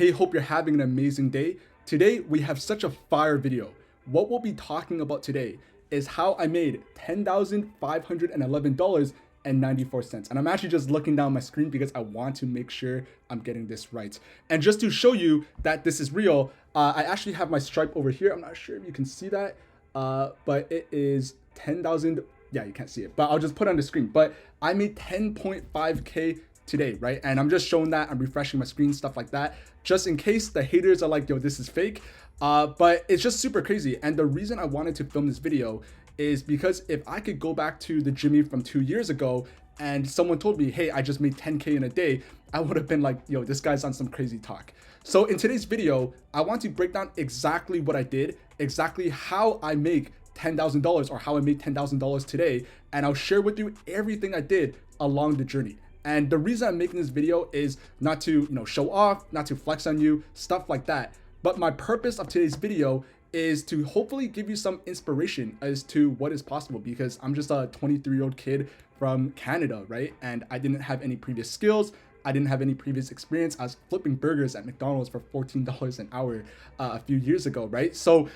Hey, hope you're having an amazing day. Today, we have such a fire video. What we'll be talking about today is how I made $10,511.94. And I'm actually just looking down my screen because I want to make sure I'm getting this right. And just to show you that this is real, I actually have my Stripe over here. I'm not sure if you can see that, but it is 10,000. Yeah, you can't see it, but I'll just put it on the screen. But I made 10.5K today, right? And I'm just showing that, I'm refreshing my screen, stuff like that, just in case the haters are like, yo, this is fake. But it's just super crazy. And the reason I wanted to film this video is because if I could go back to the Jimmy from 2 years ago and someone told me, hey, I just made 10K in a day, I would have been like, yo, this guy's on some crazy talk. So in today's video, I want to break down exactly what I did, exactly how I make $10,000 or how I made $10,000 today. And I'll share with you everything I did along the journey. And the reason I'm making this video is not to, show off, not to flex on you, stuff like that. But my purpose of today's video is to hopefully give you some inspiration as to what is possible, because I'm just a 23-year-old kid from Canada, right? And I didn't have any previous skills. I didn't have any previous experience. I was flipping burgers at McDonald's for $14 an hour a few years ago, right? So,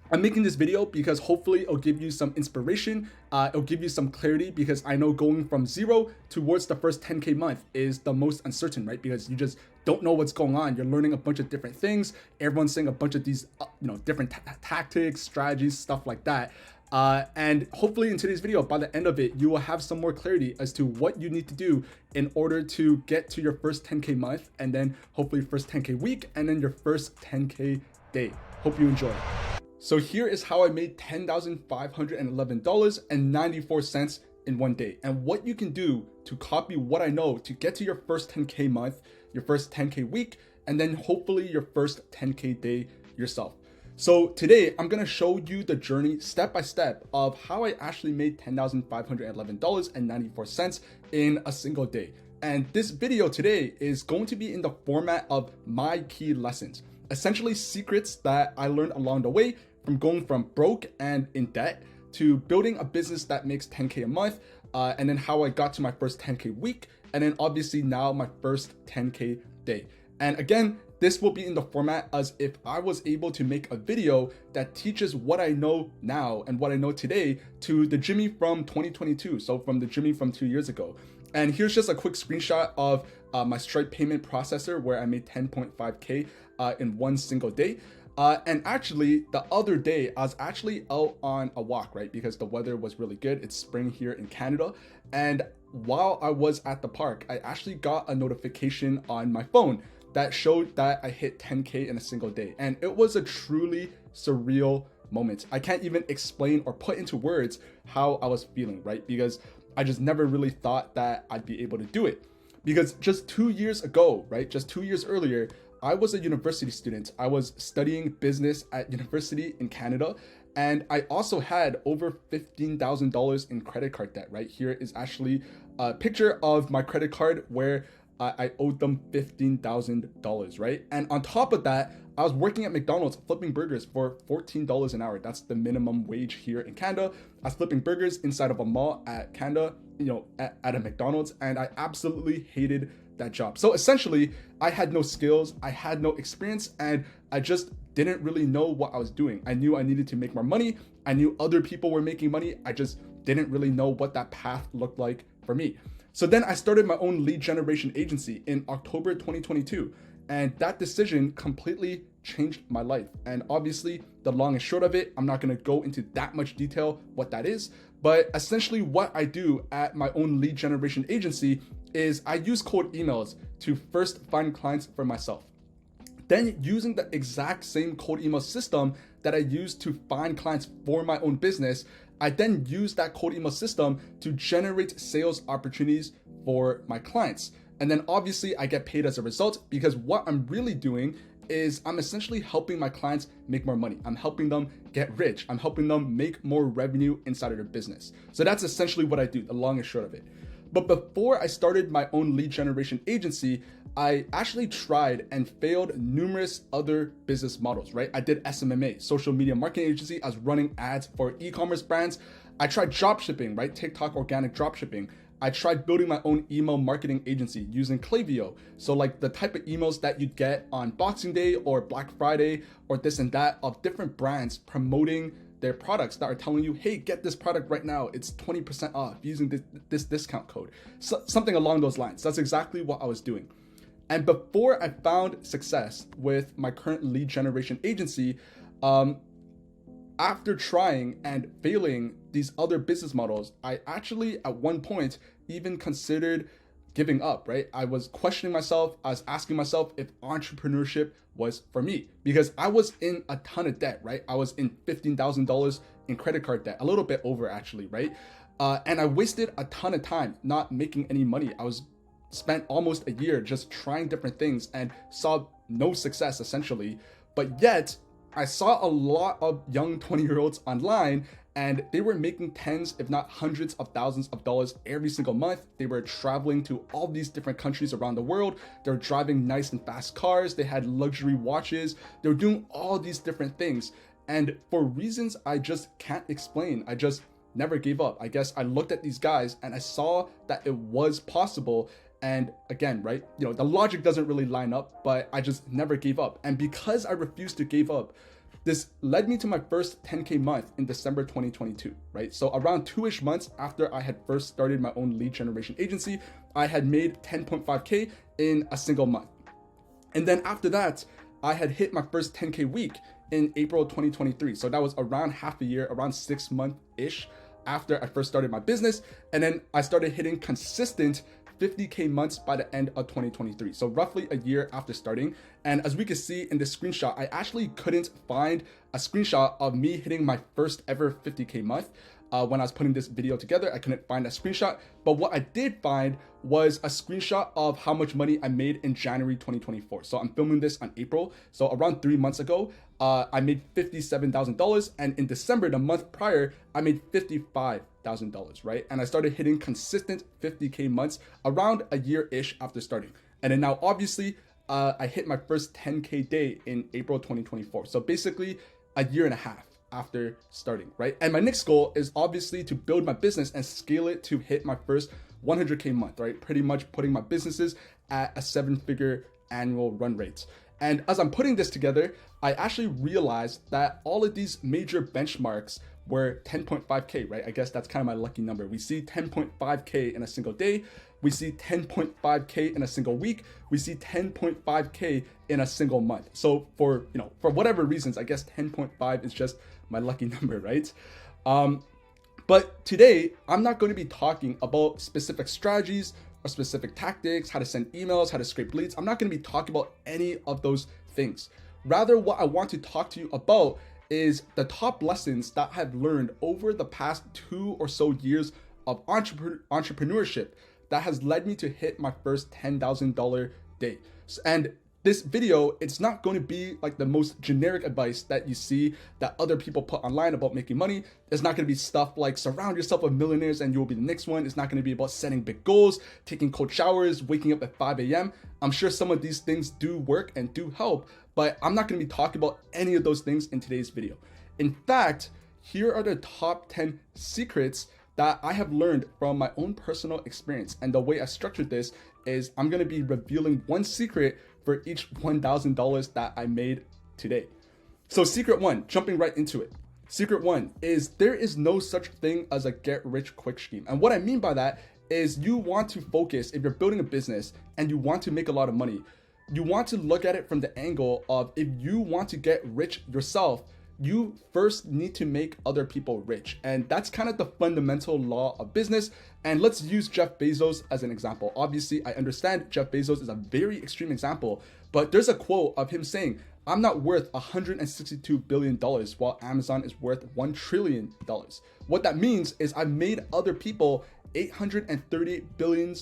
I'm making this video because hopefully it'll give you some inspiration, it'll give you some clarity, because I know going from zero towards the first 10K month is the most uncertain, right? Because you just don't know what's going on. You're learning a bunch of different things. Everyone's saying a bunch of these, different tactics, strategies, stuff like that. And hopefully in today's video, by the end of it, you will have some more clarity as to what you need to do in order to get to your first 10K month, and then hopefully first 10K week, and then your first 10K day. Hope you enjoy. So here is how I made $10,511.94 in one day, and what you can do to copy what I know to get to your first 10K month, your first 10K week, and then hopefully your first 10K day yourself. So today I'm gonna show you the journey step by step of how I actually made $10,511.94 in a single day. And this video today is going to be in the format of my key lessons, essentially secrets that I learned along the way, from going from broke and in debt to building a business that makes 10K a month, and then how I got to my first 10K week, and then obviously now my first 10K day. And again, this will be in the format as if I was able to make a video that teaches what I know now and what I know today to the Jimmy from 2022, so from the Jimmy from 2 years ago. And here's just a quick screenshot of my Stripe payment processor where I made 10.5K in one single day. And actually, the other day, I was actually out on a walk, right? Because the weather was really good. It's spring here in Canada. And while I was at the park, I actually got a notification on my phone that showed that I hit 10K in a single day. And it was a truly surreal moment. I can't even explain or put into words how I was feeling, right? Because I just never really thought that I'd be able to do it. Because just 2 years ago, right? Just 2 years earlier, I was a university student. I was studying business at university in Canada, and I also had over $15,000 in credit card debt. Right here is actually a picture of my credit card where I owed them $15,000, right? And on top of that, I was working at McDonald's flipping burgers for $14 an hour. That's the minimum wage here in Canada. I was flipping burgers inside of a mall at Canada, at a McDonald's, and I absolutely hated that job. So essentially, I had no skills, I had no experience, and I just didn't really know what I was doing. I knew I needed to make more money. I knew other people were making money. I just didn't really know what that path looked like for me. So then I started my own lead generation agency in October 2022. And that decision completely changed my life. And obviously, the long and short of it, I'm not gonna go into that much detail what that is. But essentially what I do at my own lead generation agency is I use cold emails to first find clients for myself. Then using the exact same cold email system that I use to find clients for my own business, I then use that cold email system to generate sales opportunities for my clients. And then obviously I get paid as a result, because what I'm really doing is I'm essentially helping my clients make more money. I'm helping them get rich. I'm helping them make more revenue inside of their business. So that's essentially what I do, the long and short of it. But before I started my own lead generation agency, I actually tried and failed numerous other business models, right? I did SMMA, social media marketing agency. I was running ads for e-commerce brands. I tried drop shipping, right? TikTok organic drop shipping. I tried building my own email marketing agency using Klaviyo. So like the type of emails that you'd get on Boxing Day or Black Friday or this and that of different brands promoting their products that are telling you, hey, get this product right now. It's 20% off using this discount code. So, something along those lines. That's exactly what I was doing. And before I found success with my current lead generation agency, after trying and failing these other business models, I actually at one point even considered giving up, right? I was questioning myself. I was asking myself if entrepreneurship was for me because I was in a ton of debt, right? I was in $15,000 in credit card debt, a little bit over actually, right? And I wasted a ton of time not making any money. I was spent almost a year just trying different things and saw no success essentially. But yet I saw a lot of young 20-year-olds online and they were making tens, if not hundreds of thousands of dollars every single month. They were traveling to all these different countries around the world. They were driving nice and fast cars. They had luxury watches. They were doing all these different things. And for reasons I just can't explain, I just never gave up. I guess I looked at these guys and I saw that it was possible. And again, right, the logic doesn't really line up, but I just never gave up. And because I refused to give up, this led me to my first 10K month in December 2022, right? So around 2-ish months after I had first started my own lead generation agency, I had made 10.5K in a single month. And then after that, I had hit my first 10K week in April 2023. So that was around half a year, around 6 months-ish after I first started my business. And then I started hitting consistent 50K months by the end of 2023. So roughly a year after starting. And as we can see in this screenshot, I actually couldn't find a screenshot of me hitting my first ever 50K month. When I was putting this video together, I couldn't find a screenshot. But what I did find was a screenshot of how much money I made in January 2024. So I'm filming this on April. So around 3 months ago, I made $57,000. And in December, the month prior, I made $55,000, right? And I started hitting consistent 50K months around a year-ish after starting. And then now, obviously, I hit my first 10K day in April 2024. So basically a year and a half after starting, right? And my next goal is obviously to build my business and scale it to hit my first 100K month, right? Pretty much putting my businesses at a 7-figure annual run rate. And as I'm putting this together, I actually realized that all of these major benchmarks were 10.5K, right? I guess that's kind of my lucky number. We see 10.5K in a single day. We see 10.5K in a single week. We see 10.5K in a single month. So for whatever reasons, I guess 10.5 is just my lucky number, right? But today, I'm not going to be talking about specific strategies or specific tactics, how to send emails, how to scrape leads. I'm not going to be talking about any of those things. Rather, what I want to talk to you about is the top lessons that I've learned over the past 2 or so years of entrepreneurship that has led me to hit my first $10,000 day. And this video, it's not going to be like the most generic advice that you see that other people put online about making money. It's not going to be stuff like surround yourself with millionaires and you will be the next one. It's not going to be about setting big goals, taking cold showers, waking up at 5 a.m. I'm sure some of these things do work and do help, but I'm not going to be talking about any of those things in today's video. In fact, here are the top 10 secrets that I have learned from my own personal experience. And the way I structured this is I'm going to be revealing one secret for each $1,000 that I made today. So secret one, jumping right into it. Secret one is there is no such thing as a get rich quick scheme. And what I mean by that is you want to focus, if you're building a business and you want to make a lot of money, you want to look at it from the angle of if you want to get rich yourself, you first need to make other people rich. And that's kind of the fundamental law of business. And let's use Jeff Bezos as an example. Obviously, I understand Jeff Bezos is a very extreme example, but there's a quote of him saying, I'm not worth $162 billion while Amazon is worth $1 trillion. What that means is I've made other people $838 billion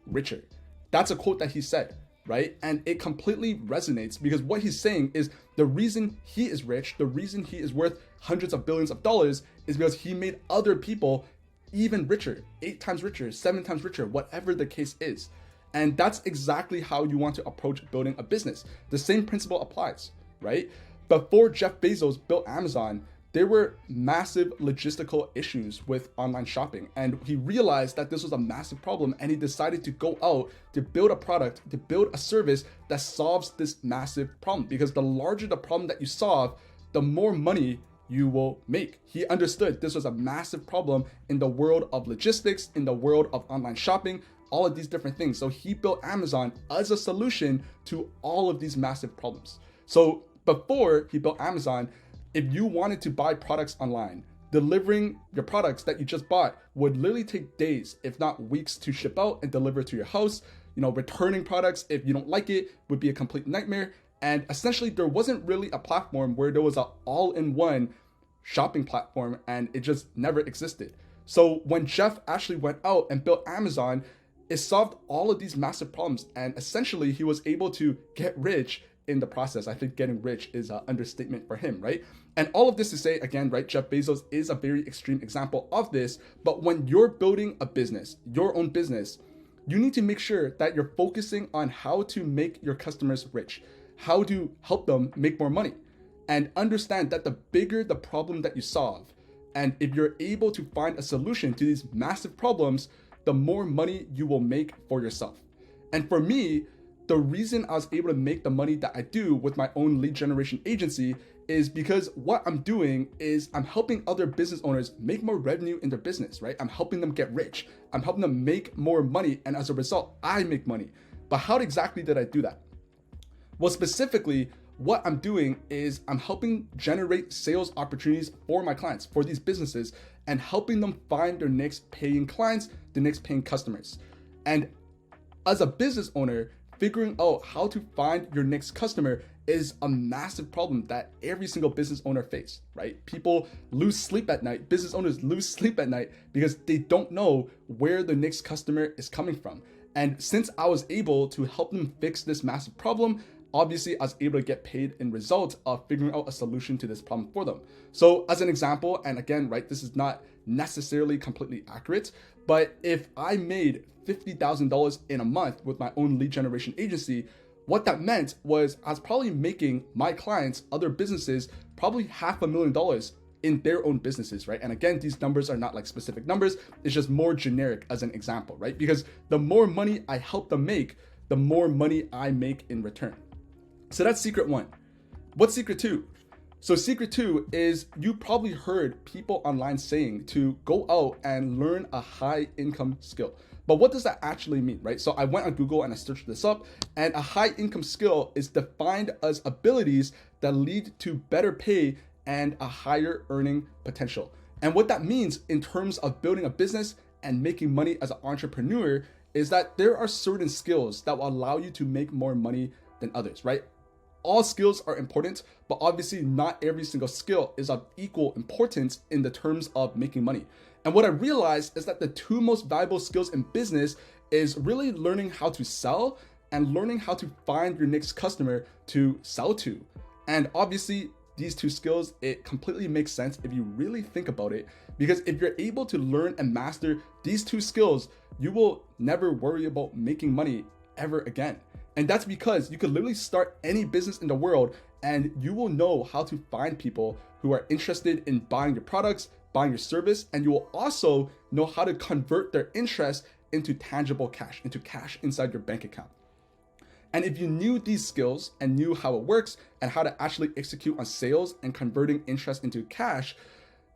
richer. That's a quote that he said, right? And it completely resonates because what he's saying is the reason he is rich, the reason he is worth hundreds of billions of dollars is because he made other people even richer, 8 times richer, 7 times richer, whatever the case is. And that's exactly how you want to approach building a business. The same principle applies, right? Before Jeff Bezos built Amazon, there were massive logistical issues with online shopping. And he realized that this was a massive problem, and he decided to go out to build a product, to build a service that solves this massive problem. Because the larger the problem that you solve, the more money you will make. He understood this was a massive problem in the world of logistics, in the world of online shopping, all of these different things. So he built Amazon as a solution to all of these massive problems. So before he built Amazon, if you wanted to buy products online, delivering your products that you just bought would literally take days, if not weeks, to ship out and deliver to your house. Returning products, if you don't like it, would be a complete nightmare. And essentially, there wasn't really a platform where there was an all-in-one shopping platform, and it just never existed. So when Jeff actually went out and built Amazon, it solved all of these massive problems. And essentially, he was able to get rich in the process. I think getting rich is an understatement for him, right? And all of this to say, again, right, Jeff Bezos is a very extreme example of this. But when you're building a business, your own business, you need to make sure that you're focusing on how to make your customers rich, how to help them make more money, and understand that the bigger the problem that you solve, and if you're able to find a solution to these massive problems, the more money you will make for yourself. And for me, the reason I was able to make the money that I do with my own lead generation agency is because what I'm doing is I'm helping other business owners make more revenue in their business, right? I'm helping them get rich. I'm helping them make more money. And as a result, I make money. But how exactly did I do that? Well, specifically, what I'm doing is I'm helping generate sales opportunities for my clients, for these businesses, and helping them find their next paying clients, the next paying customers. And as a business owner, figuring out how to find your next customer is a massive problem that every single business owner face, right? People lose sleep at night. Business owners lose sleep at night because they don't know where the next customer is coming from. And since I was able to help them fix this massive problem, obviously I was able to get paid in results of figuring out a solution to this problem for them. So as an example, and again, right, this is not necessarily completely accurate, but if I made $50,000 in a month with my own lead generation agency, what that meant was I was probably making my clients, other businesses, probably $500,000 in their own businesses, right? And again, these numbers are not like specific numbers. It's just more generic as an example, right? Because the more money I help them make, the more money I make in return. So that's secret one. What's secret two? So secret two is you probably heard people online saying to go out and learn a high income skill. But what does that actually mean, right? So I went on Google and I searched this up, and a high income skill is defined as abilities that lead to better pay and a higher earning potential. And what that means in terms of building a business and making money as an entrepreneur is that there are certain skills that will allow you to make more money than others, right? All skills are important, but obviously not every single skill is of equal importance in the terms of making money. And what I realized is that the two most valuable skills in business is really learning how to sell and learning how to find your next customer to sell to. And obviously these two skills, it completely makes sense if you really think about it, because if you're able to learn and master these two skills, you will never worry about making money ever again. And that's because you could literally start any business in the world and you will know how to find people who are interested in buying your products, buying your service, and you will also know how to convert their interest into tangible cash, into cash inside your bank account. And if you knew these skills and knew how it works and how to actually execute on sales and converting interest into cash,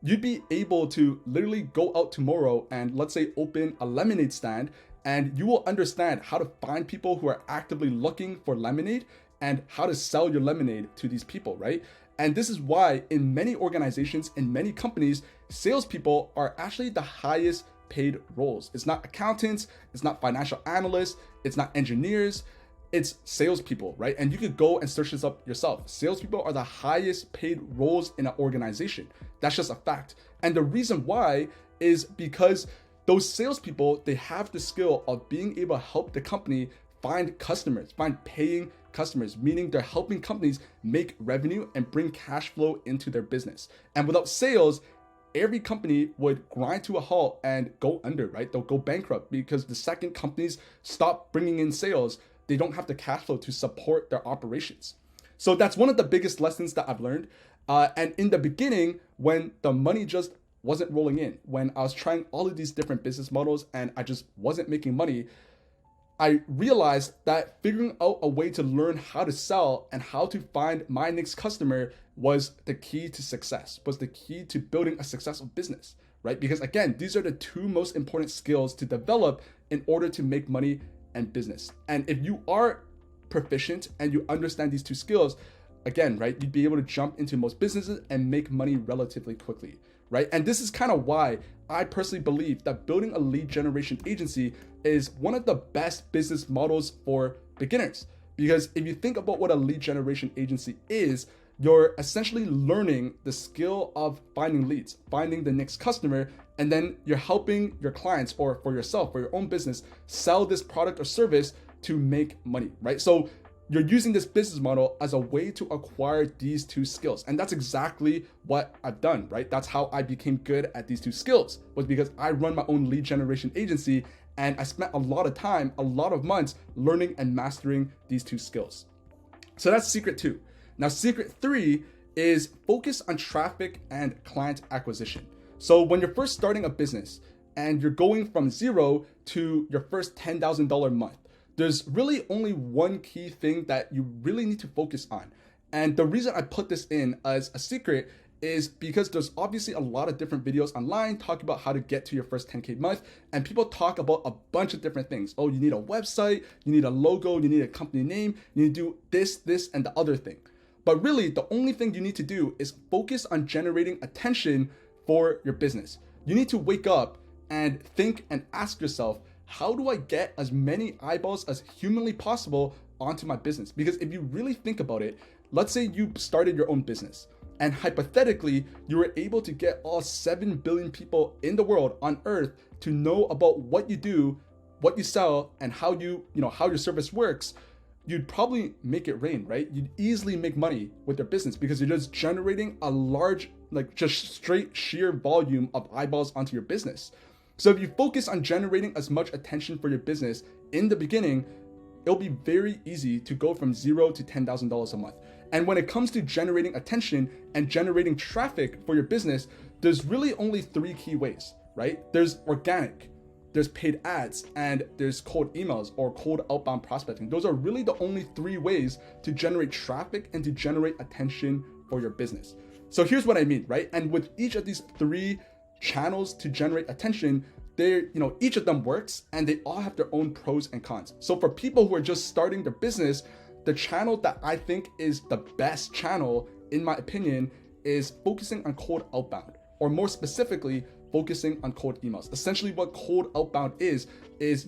you'd be able to literally go out tomorrow and let's say open a lemonade stand, and you will understand how to find people who are actively looking for lemonade and how to sell your lemonade to these people, right? And this is why in many organizations, in many companies, salespeople are actually the highest paid roles. It's not accountants, it's not financial analysts, it's not engineers, it's salespeople, right? And you could go and search this up yourself. Salespeople are the highest paid roles in an organization. That's just a fact. And the reason why is because those salespeople, they have the skill of being able to help the company find customers, find paying customers, meaning they're helping companies make revenue and bring cash flow into their business. And without sales, every company would grind to a halt and go under, right? They'll go bankrupt because the second companies stop bringing in sales, they don't have the cash flow to support their operations. So that's one of the biggest lessons that I've learned. And in the beginning, when the money just wasn't rolling in, when I was trying all of these different business models and I just wasn't making money, I realized that figuring out a way to learn how to sell and how to find my next customer was the key to success, was the key to building a successful business, right? Because again, these are the two most important skills to develop in order to make money and business. And if you are proficient and you understand these two skills, again, right, you'd be able to jump into most businesses and make money relatively quickly, right? And this is kind of why I personally believe that building a lead generation agency is one of the best business models for beginners. Because if you think about what a lead generation agency is, you're essentially learning the skill of finding leads, finding the next customer, and then you're helping your clients or for yourself, for your own business, sell this product or service to make money, right? So you're using this business model as a way to acquire these two skills. And that's exactly what I've done, right? That's how I became good at these two skills, was because I run my own lead generation agency and I spent a lot of time, a lot of months learning and mastering these two skills. So that's secret 2. Now, secret 3 is focus on traffic and client acquisition. So when you're first starting a business and you're going from zero to your first $10,000 month, there's really only one key thing that you really need to focus on. And the reason I put this in as a secret is because there's obviously a lot of different videos online talking about how to get to your first 10K month. And people talk about a bunch of different things. Oh, you need a website, you need a logo, you need a company name, you need to do this, and the other thing. But really, the only thing you need to do is focus on generating attention for your business. You need to wake up and think and ask yourself, how do I get as many eyeballs as humanly possible onto my business? Because if you really think about it, let's say you started your own business and hypothetically, you were able to get all 7 billion people in the world on earth to know about what you do, what you sell, and how how your service works. You'd probably make it rain, right? You'd easily make money with your business because you're just generating a large, just straight sheer volume of eyeballs onto your business. So if you focus on generating as much attention for your business in the beginning, it'll be very easy to go from zero to $10,000 a month. And when it comes to generating attention and generating traffic for your business, there's really only 3 key ways, right? There's organic, there's paid ads, and there's cold emails or cold outbound prospecting. Those are really the only 3 ways to generate traffic and to generate attention for your business. So here's what I mean, right? And with each of these 3 channels to generate attention, each of them works and they all have their own pros and cons. So for people who are just starting their business, the channel that I think is the best channel, in my opinion, is focusing on cold outbound, or more specifically, focusing on cold emails. Essentially what cold outbound is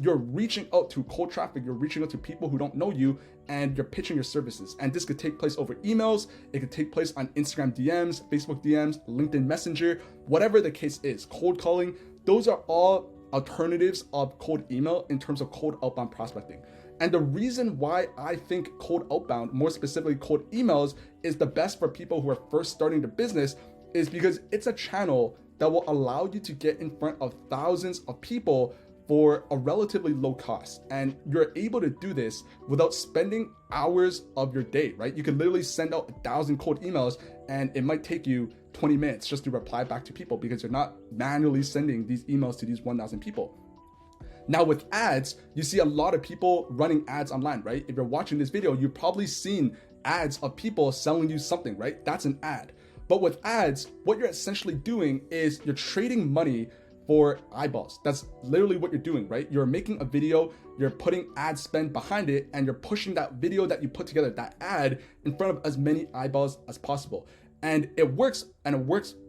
you're reaching out to cold traffic, you're reaching out to people who don't know you, and you're pitching your services. And this could take place over emails, it could take place on Instagram DMs, Facebook DMs, LinkedIn Messenger, whatever the case is, cold calling. Those are all alternatives of cold email in terms of cold outbound prospecting. And the reason why I think cold outbound, more specifically cold emails, is the best for people who are first starting their business is because it's a channel that will allow you to get in front of thousands of people for a relatively low cost. And you're able to do this without spending hours of your day, right? You can literally send out 1,000 cold emails and it might take you 20 minutes just to reply back to people because you're not manually sending these emails to these 1,000 people. Now with ads, you see a lot of people running ads online, right? If you're watching this video, you've probably seen ads of people selling you something, right? That's an ad. But with ads, what you're essentially doing is you're trading money for eyeballs. That's literally what you're doing, right? You're making a video, you're putting ad spend behind it, and you're pushing that video that you put together, that ad, in front of as many eyeballs as possible. And it works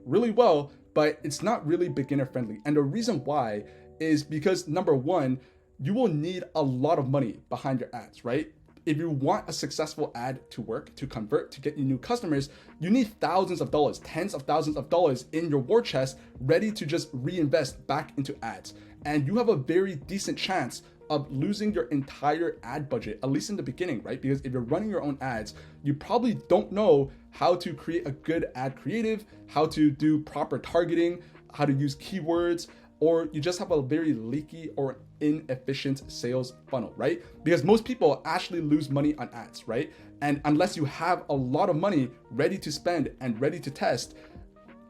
really well, but it's not really beginner friendly. And the reason why is because number one, you will need a lot of money behind your ads, right? If you want a successful ad to work, to convert, to get you new customers, you need thousands of dollars, tens of thousands of dollars in your war chest ready to just reinvest back into ads. And you have a very decent chance of losing your entire ad budget, at least in the beginning, right? Because if you're running your own ads, you probably don't know how to create a good ad creative, how to do proper targeting, how to use keywords, or you just have a very leaky or inefficient sales funnel, right? Because most people actually lose money on ads, right? And unless you have a lot of money ready to spend and ready to test,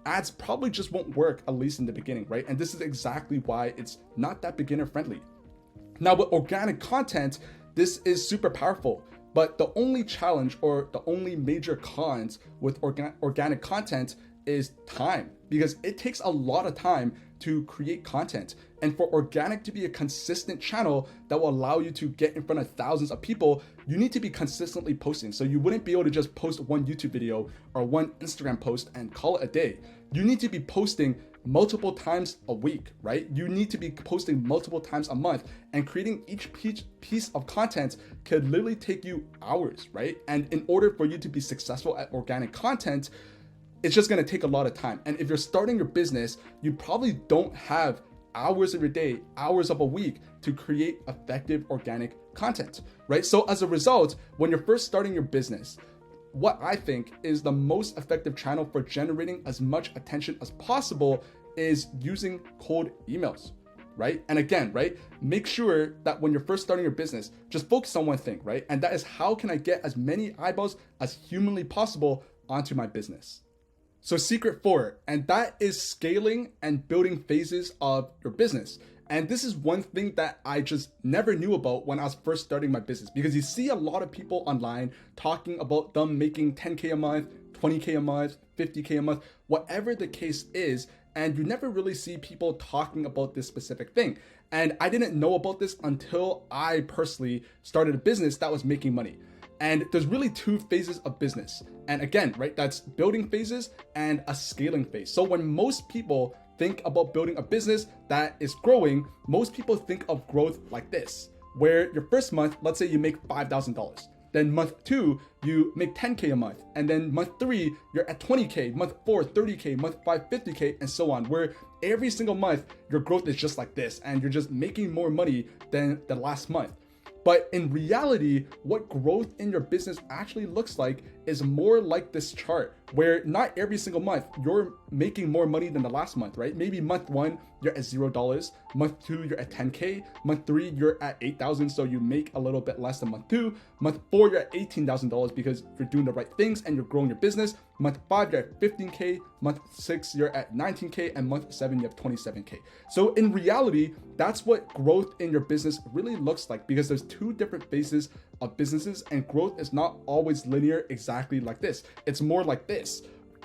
ads probably just won't work, at least in the beginning, right? And this is exactly why it's not that beginner friendly. Now with organic content, this is super powerful, but the only challenge or the only major cons with organic content is time, because it takes a lot of time to create content. And for organic to be a consistent channel that will allow you to get in front of thousands of people, you need to be consistently posting. So you wouldn't be able to just post one YouTube video or one Instagram post and call it a day. You need to be posting multiple times a week, right? You need to be posting multiple times a month, and creating each piece of content could literally take you hours, right? And in order for you to be successful at organic content, it's just gonna take a lot of time. And if you're starting your business, you probably don't have hours of your day, hours of a week to create effective organic content, right? So as a result, when you're first starting your business, what I think is the most effective channel for generating as much attention as possible is using cold emails, right? And again, right, make sure that when you're first starting your business, just focus on one thing, right? And that is, how can I get as many eyeballs as humanly possible onto my business? So secret 4, and that is scaling and building phases of your business. And this is one thing that I just never knew about when I was first starting my business, because you see a lot of people online talking about them making 10K a month, 20K a month, 50K a month, whatever the case is, and you never really see people talking about this specific thing. And I didn't know about this until I personally started a business that was making money. And there's really 2 phases of business. And again, right, that's building phases and a scaling phase. So when most people think about building a business that is growing, most people think of growth like this, where your first month, let's say you make $5,000. Then month 2, you make 10K a month. And then month 3, you're at 20K, month 4, 30K, month 5, 50K, and so on, where every single month, your growth is just like this, and you're just making more money than the last month. But in reality, what growth in your business actually looks like is more like this chart, where not every single month you're making more money than the last month, right? Maybe month 1, you're at $0. Month 2, you're at 10K. Month 3, you're at 8,000. So you make a little bit less than month 2. Month 4, you're at $18,000 because you're doing the right things and you're growing your business. Month 5, you're at 15K. Month 6, you're at 19K. And month 7, you have 27K. So in reality, that's what growth in your business really looks like, because there's 2 different phases of businesses, and growth is not always linear exactly like this. It's more like this.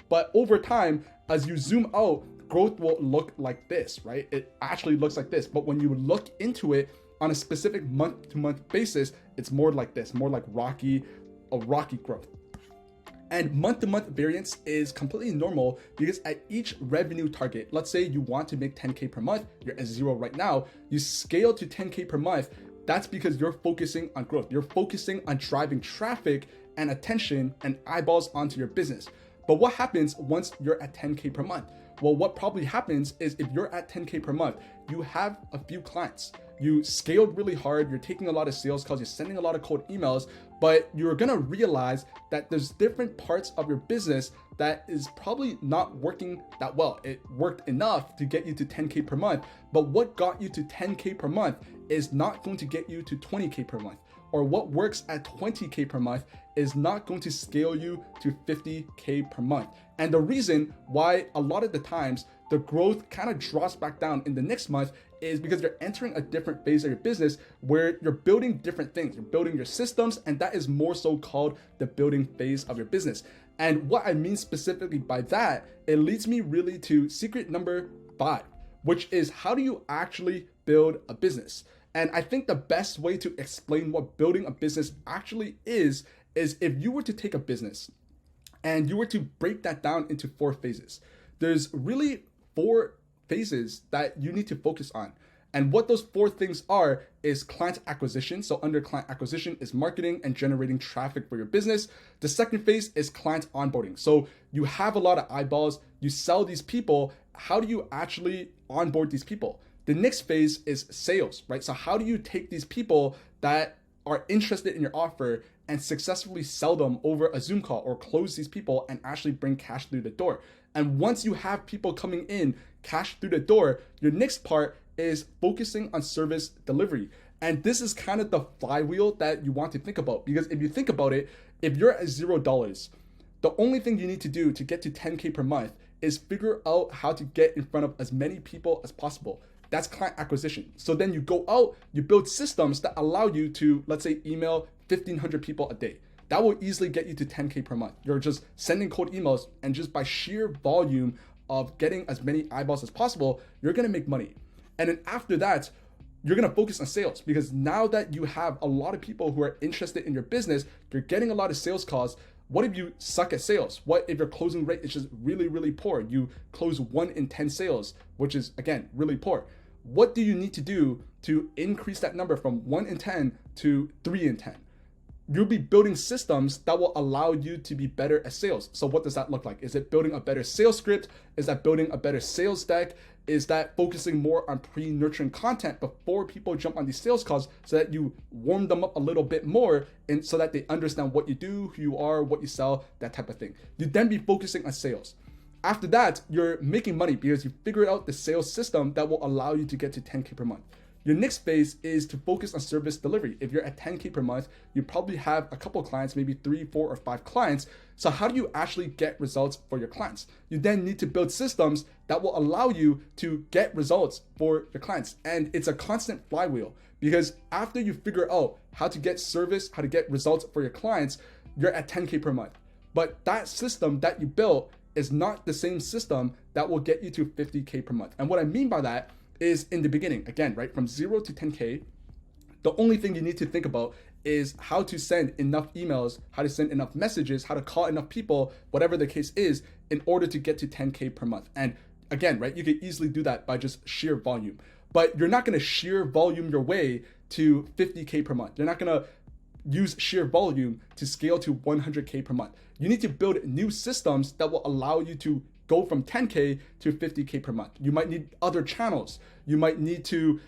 But over time, as you zoom out, growth will look like this, right? It actually looks like this. But when you look into it on a specific month-to-month basis, it's more like this, more like a rocky growth. And month-to-month variance is completely normal, because at each revenue target, let's say you want to make 10K per month, you're at 0 right now, you scale to 10K per month. That's because you're focusing on growth. You're focusing on driving traffic and attention and eyeballs onto your business. But what happens once you're at 10K per month? Well, what probably happens is, if you're at 10K per month, you have a few clients. You scaled really hard, you're taking a lot of sales calls, you're sending a lot of cold emails, but you're gonna realize that there's different parts of your business that is probably not working that well. It worked enough to get you to 10K per month, but what got you to 10K per month is not going to get you to 20K per month. Or what works at 20K per month is not going to scale you to 50K per month. And the reason why a lot of the times the growth kind of drops back down in the next month is because you're entering a different phase of your business where you're building different things. You're building your systems, and that is more so called the building phase of your business. And what I mean specifically by that, it leads me really to secret number 5, which is, how do you actually build a business? And I think the best way to explain what building a business actually is if you were to take a business and you were to break that down into 4 phases. There's really 4 phases that you need to focus on. And what those 4 things are is client acquisition. So under client acquisition is marketing and generating traffic for your business. The second phase is client onboarding. So you have a lot of eyeballs, you sell these people. How do you actually onboard these people? The next phase is sales, right? So how do you take these people that are interested in your offer and successfully sell them over a Zoom call, or close these people and actually bring cash through the door? And once you have people coming in, cash through the door, your next part is focusing on service delivery. And this is kind of the flywheel that you want to think about, because if you think about it, If you're at $0, the only thing you need to do to get to 10K per month is figure out how to get in front of as many people as possible. That's client acquisition. So then you go out, you build systems that allow you to, let's say, email 1,500 people a day. That will easily get you to 10K per month. You're just sending cold emails, and just by sheer volume of getting as many eyeballs as possible, you're gonna make money. And then after that, you're gonna focus on sales, because now that you have a lot of people who are interested in your business, you're getting a lot of sales calls. What if you suck at sales? What if your closing rate is just really, really poor? You close 1 in 10 sales, which is, again, really poor. What do you need to do to increase that number from 1 in 10 to 3 in 10? You'll be building systems that will allow you to be better at sales. So what does that look like? Is it building a better sales script? Is that building a better sales deck? Is that focusing more on pre-nurturing content before people jump on these sales calls, so that you warm them up a little bit more, and so that they understand what you do, who you are, what you sell, that type of thing. You then be focusing on sales. After that, you're making money because you figured out the sales system that will allow you to get to 10K per month. Your next phase is to focus on service delivery. If you're at 10K per month, you probably have a couple of clients, maybe 3, 4, or 5 clients. So how do you actually get results for your clients? You then need to build systems that will allow you to get results for your clients. And it's a constant flywheel, because after you figure out how to get service, how to get results for your clients, you're at 10K per month. But that system that you built is not the same system that will get you to 50K per month. And what I mean by that is, in the beginning, again, right, from 0 to 10K, the only thing you need to think about is how to send enough emails, how to send enough messages, how to call enough people, whatever the case is, in order to get to 10K per month. And again, right, you can easily do that by just sheer volume. But you're not gonna sheer volume your way to 50K per month. You're not gonna use sheer volume to scale to 100K per month. You need to build new systems that will allow you to go from 10K to 50K per month. You might need other channels. You might need to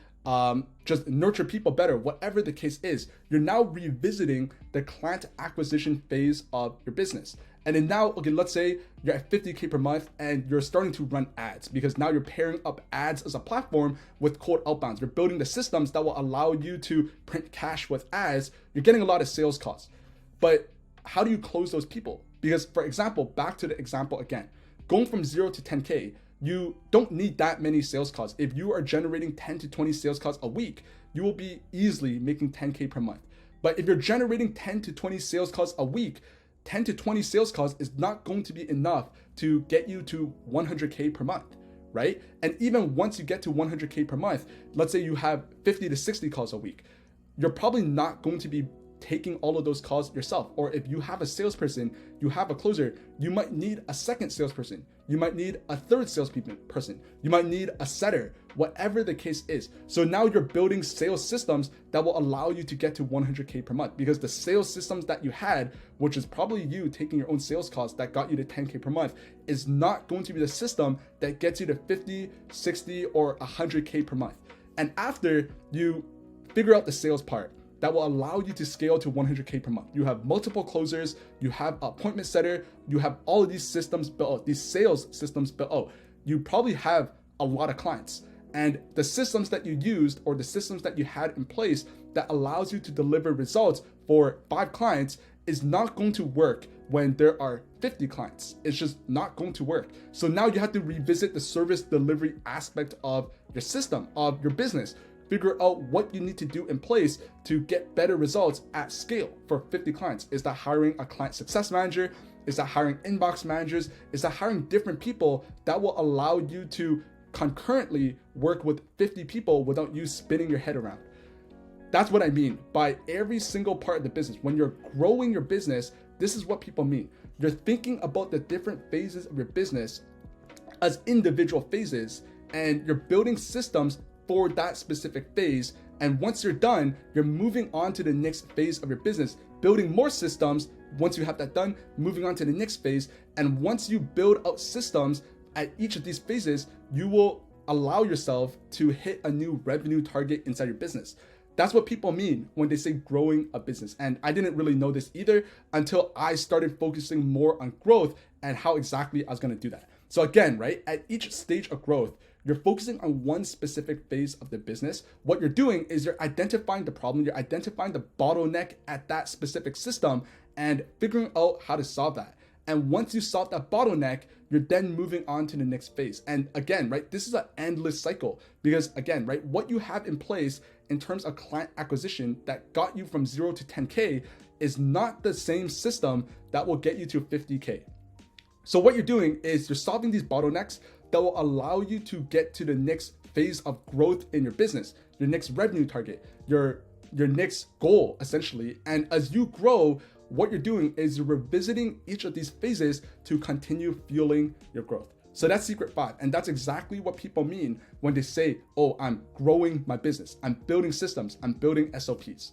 just nurture people better, whatever the case is. You're now revisiting the client acquisition phase of your business. And then now, okay, let's say you're at 50K per month and you're starting to run ads, because now you're pairing up ads as a platform with cold outbounds. You're building the systems that will allow you to print cash with ads. You're getting a lot of sales calls. But how do you close those people? Because, for example, back to the example again, going from 0 to 10K, you don't need that many sales calls. If you are generating 10 to 20 sales calls a week, you will be easily making 10K per month. But if you're generating 10 to 20 sales calls a week, 10 to 20 sales calls is not going to be enough to get you to 100K per month, right? And even once you get to 100K per month, let's say you have 50 to 60 calls a week, you're probably not going to be taking all of those calls yourself. Or if you have a salesperson, you have a closer, you might need a second salesperson. You might need a third salesperson. You might need a setter, whatever the case is. So now you're building sales systems that will allow you to get to 100K per month, because the sales systems that you had, which is probably you taking your own sales calls that got you to 10K per month, is not going to be the system that gets you to 50, 60, or 100K per month. And after you figure out the sales part, that will allow you to scale to 100K per month. You have multiple closers, you have appointment setter, you have all of these systems built out, these sales systems built out. You probably have a lot of clients, and the systems that you used, or the systems that you had in place that allows you to deliver results for 5 clients, is not going to work when there are 50 clients. It's just not going to work. So now you have to revisit the service delivery aspect of your system, of your business. Figure out what you need to do in place to get better results at scale for 50 clients. Is that hiring a client success manager? Is that hiring inbox managers? Is that hiring different people that will allow you to concurrently work with 50 people without you spinning your head around? That's what I mean by every single part of the business. When you're growing your business, this is what people mean. You're thinking about the different phases of your business as individual phases, and you're building systems for that specific phase. And once you're done, you're moving on to the next phase of your business, building more systems. Once you have that done, moving on to the next phase. And once you build out systems at each of these phases, you will allow yourself to hit a new revenue target inside your business. That's what people mean when they say growing a business. And I didn't really know this either until I started focusing more on growth and how exactly I was going to do that. So again, right, at each stage of growth, you're focusing on one specific phase of the business. What you're doing is you're identifying the problem, you're identifying the bottleneck at that specific system, and figuring out how to solve that. And once you solve that bottleneck, you're then moving on to the next phase. And again, right, this is an endless cycle because again, right, what you have in place in terms of client acquisition that got you from 0 to 10K is not the same system that will get you to 50K. So what you're doing is you're solving these bottlenecks that will allow you to get to the next phase of growth in your business, your next revenue target, your next goal, essentially. And as you grow, what you're doing is you're revisiting each of these phases to continue fueling your growth. So that's secret 5. And that's exactly what people mean when they say, oh, I'm growing my business. I'm building systems. I'm building SOPs.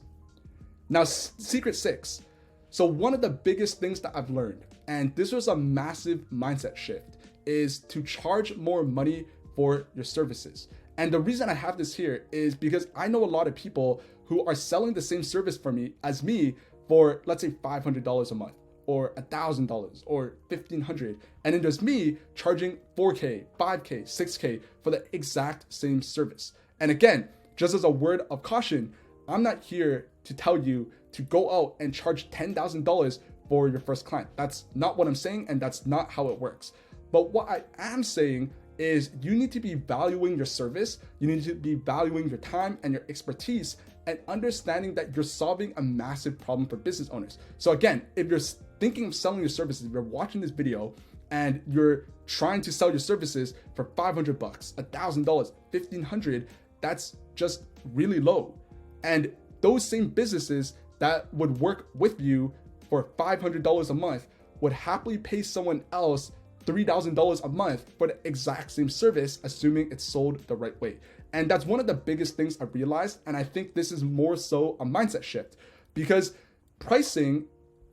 Now, secret 6. So one of the biggest things that I've learned, and this was a massive mindset shift, is to charge more money for your services. And the reason I have this here is because I know a lot of people who are selling the same service for me as me for, let's say, $500 a month or $1,000 or $1,500. And then there's me charging 4K, 5K, 6K for the exact same service. And again, just as a word of caution, I'm not here to tell you to go out and charge $10,000 for your first client. That's not what I'm saying, and that's not how it works. But what I am saying is you need to be valuing your service, you need to be valuing your time and your expertise, and understanding that you're solving a massive problem for business owners. So again, if you're thinking of selling your services, if you're watching this video and you're trying to sell your services for $500, $1,000, $1,500, that's just really low. And those same businesses that would work with you for $500 a month would happily pay someone else $3,000 a month for the exact same service, assuming it's sold the right way. And that's one of the biggest things I realized. And I think this is more so a mindset shift, because pricing,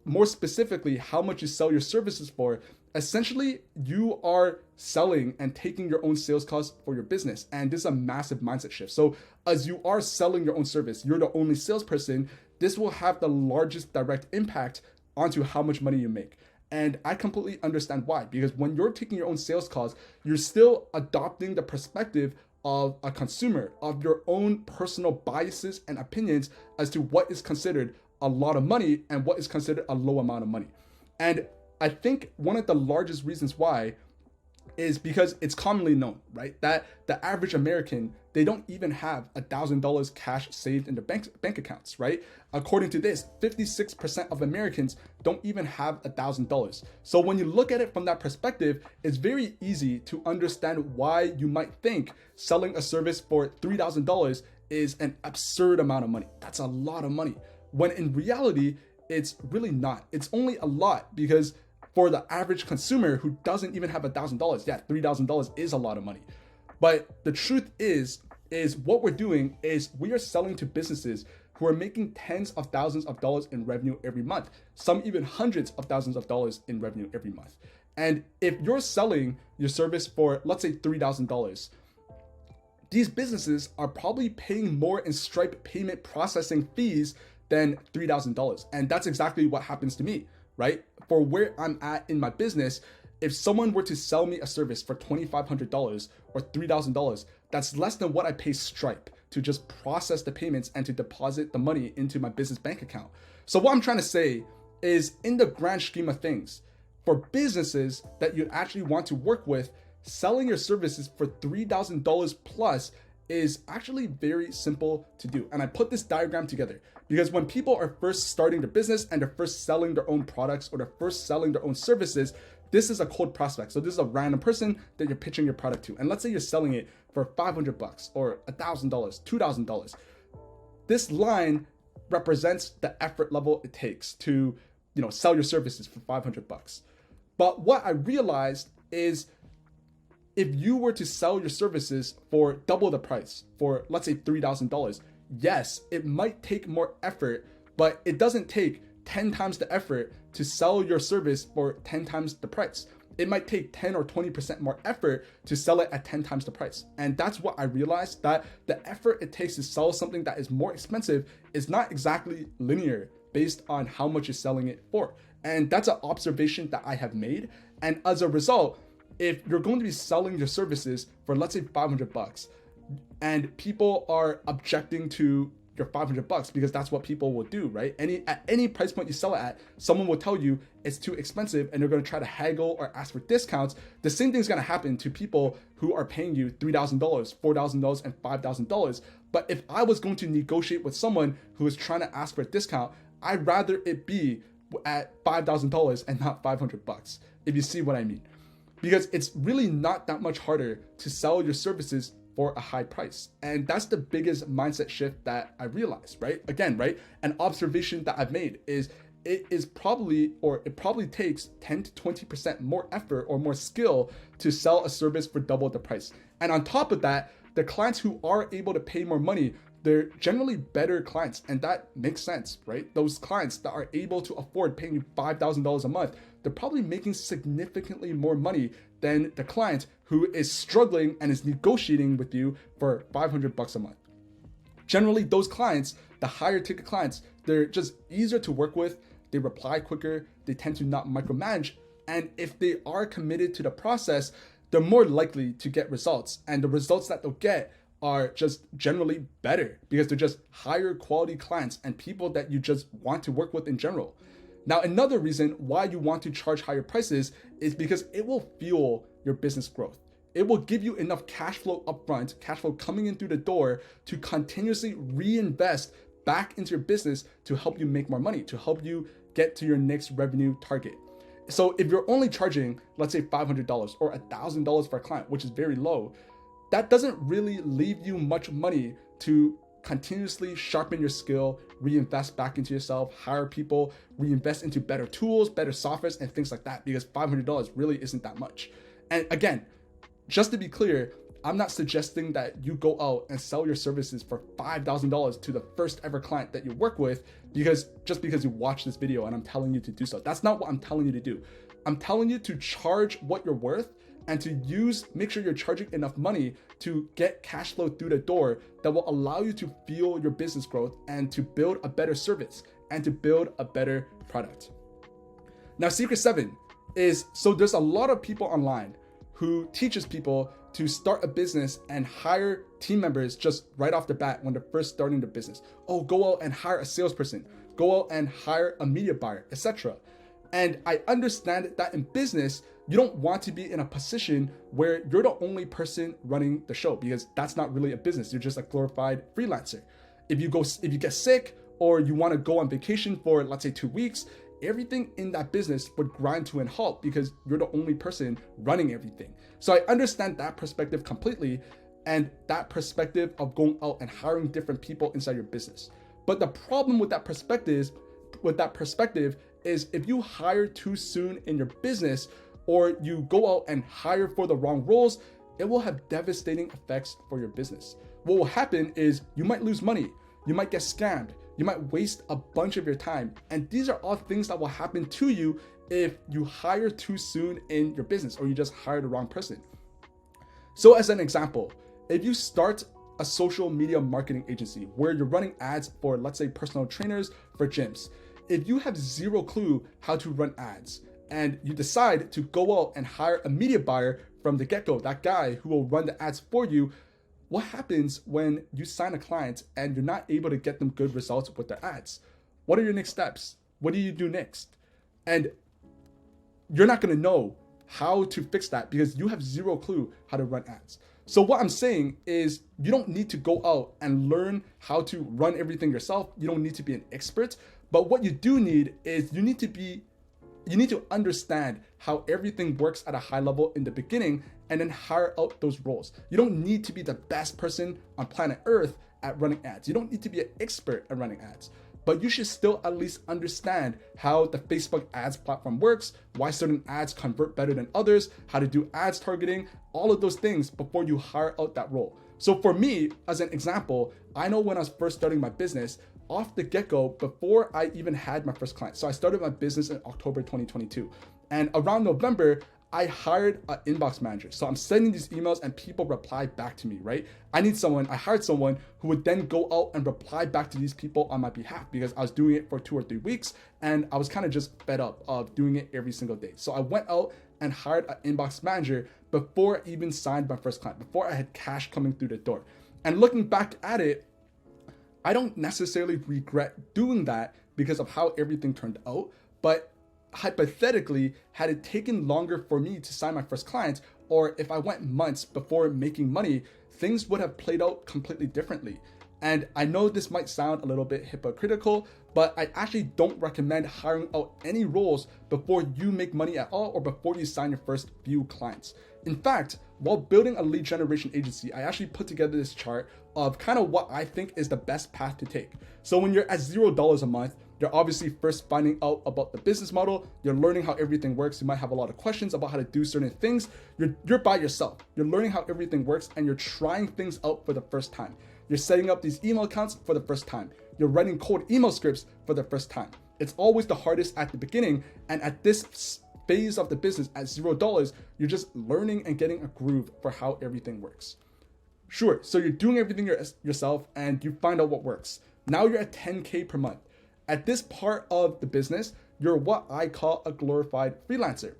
more specifically, how much you sell your services for, essentially you are selling and taking your own sales costs for your business. And this is a massive mindset shift. So as you are selling your own service, you're the only salesperson, this will have the largest direct impact onto how much money you make. And I completely understand why, because when you're taking your own sales costs, you're still adopting the perspective of a consumer, of your own personal biases and opinions as to what is considered a lot of money and what is considered a low amount of money. And I think one of the largest reasons why is because it's commonly known, right, that the average American, they don't even have $1,000 cash saved in their bank accounts, right? According to this, 56% of Americans don't even have $1,000. So when you look at it from that perspective, it's very easy to understand why you might think selling a service for $3,000 is an absurd amount of money. That's a lot of money. When in reality, it's really not. It's only a lot because for the average consumer who doesn't even have $1,000, yeah, $3,000 is a lot of money. But the truth is what we're doing is we are selling to businesses who are making tens of thousands of dollars in revenue every month, some even hundreds of thousands of dollars in revenue every month. And if you're selling your service for, let's say, $3,000, these businesses are probably paying more in Stripe payment processing fees than $3,000. And that's exactly what happens to me, right? For where I'm at in my business, if someone were to sell me a service for $2,500 or $3,000, that's less than what I pay Stripe to just process the payments and to deposit the money into my business bank account. So what I'm trying to say is, in the grand scheme of things, for businesses that you actually want to work with, selling your services for $3,000 plus is actually very simple to do. And I put this diagram together because when people are first starting their business and they're first selling their own products or they're first selling their own services, this is a cold prospect. So this is a random person that you're pitching your product to. And let's say you're selling it for $500 or $1,000, $2,000. This line represents the effort level it takes to, sell your services for $500. But what I realized is if you were to sell your services for double the price, for let's say $3,000, yes, it might take more effort, but it doesn't take 10 times the effort to sell your service for 10 times the price. It might take 10 or 20% more effort to sell it at 10 times the price. And that's what I realized, that the effort it takes to sell something that is more expensive is not exactly linear based on how much you're selling it for. And that's an observation that I have made. And as a result, if you're going to be selling your services for, let's say, $500 and people are objecting to your $500 because that's what people will do, right? At any price point you sell it at, someone will tell you it's too expensive and they're going to try to haggle or ask for discounts. The same thing's going to happen to people who are paying you $3,000, $4,000, and $5,000. But if I was going to negotiate with someone who is trying to ask for a discount, I'd rather it be at $5,000 and not $500, if you see what I mean. Because it's really not that much harder to sell your services for a high price. And that's the biggest mindset shift that I realized, right? Again, right? An observation that I've made is it probably takes 10 to 20% more effort or more skill to sell a service for double the price. And on top of that, the clients who are able to pay more money, they're generally better clients. And that makes sense, right? Those clients that are able to afford paying you $5,000 a month, they're probably making significantly more money than the client who is struggling and is negotiating with you for $500 a month. Generally, those clients, the higher ticket clients, they're just easier to work with. They reply quicker. They tend to not micromanage. And if they are committed to the process, they're more likely to get results. And the results that they'll get are just generally better because they're just higher quality clients and people that you just want to work with in general. Now, another reason why you want to charge higher prices is because it will fuel your business growth. It will give you enough cash flow upfront, cash flow coming in through the door to continuously reinvest back into your business to help you make more money, to help you get to your next revenue target. So if you're only charging, let's say $500 or $1,000 for a client, which is very low, that doesn't really leave you much money to continuously sharpen your skill, reinvest back into yourself, hire people, reinvest into better tools, better softwares, and things like that, because $500 really isn't that much. And again, just to be clear, I'm not suggesting that you go out and sell your services for $5,000 to the first ever client that you work with because you watch this video and I'm telling you to do so. That's not what I'm telling you to do. I'm telling you to charge what you're worth and to make sure you're charging enough money to get cash flow through the door that will allow you to fuel your business growth and to build a better service and to build a better product. Now, secret 7 is, so there's a lot of people online who teaches people to start a business and hire team members just right off the bat when they're first starting their business. Oh, go out and hire a salesperson, go out and hire a media buyer, etc. And I understand that in business, you don't want to be in a position where you're the only person running the show because that's not really a business. You're just a glorified freelancer. If you get sick or you want to go on vacation for, let's say, 2 weeks, everything in that business would grind to a halt because you're the only person running everything. So I understand that perspective completely and that perspective of going out and hiring different people inside your business. But the problem with that perspective is if you hire too soon in your business or you go out and hire for the wrong roles, it will have devastating effects for your business. What will happen is you might lose money, you might get scammed, you might waste a bunch of your time. And these are all things that will happen to you if you hire too soon in your business or you just hire the wrong person. So as an example, if you start a social media marketing agency where you're running ads for, let's say, personal trainers for gyms, if you have zero clue how to run ads and you decide to go out and hire a media buyer from the get-go, that guy who will run the ads for you, what happens when you sign a client and you're not able to get them good results with their ads? What are your next steps? What do you do next? And you're not going to know how to fix that because you have zero clue how to run ads. So what I'm saying is you don't need to go out and learn how to run everything yourself. You don't need to be an expert. But what you do need is you need to understand how everything works at a high level in the beginning and then hire out those roles. You don't need to be the best person on planet Earth at running ads. You don't need to be an expert at running ads, but you should still at least understand how the Facebook ads platform works, why certain ads convert better than others, how to do ads targeting, all of those things before you hire out that role. So for me, as an example, I know when I was first starting my business, off the get-go, before I even had my first client. So I started my business in October 2022. And around November, I hired an inbox manager. So I'm sending these emails and people reply back to me, right? I hired someone who would then go out and reply back to these people on my behalf because I was doing it for 2 or 3 weeks and I was kind of just fed up of doing it every single day. So I went out and hired an inbox manager before I even signed my first client, before I had cash coming through the door. And looking back at it, I don't necessarily regret doing that because of how everything turned out, but hypothetically, had it taken longer for me to sign my first client, or if I went months before making money, things would have played out completely differently. And I know this might sound a little bit hypocritical, but I actually don't recommend hiring out any roles before you make money at all or before you sign your first few clients. In fact, while building a lead generation agency, I actually put together this chart of kind of what I think is the best path to take. So when you're at $0 a month, you're obviously first finding out about the business model. You're learning how everything works. You might have a lot of questions about how to do certain things. You're by yourself. You're learning how everything works and you're trying things out for the first time. You're setting up these email accounts for the first time. You're writing cold email scripts for the first time. It's always the hardest at the beginning. And at this phase of the business at $0, you're just learning and getting a groove for how everything works. Sure, so you're doing everything yourself and you find out what works. Now you're at 10K per month. At this part of the business, you're what I call a glorified freelancer,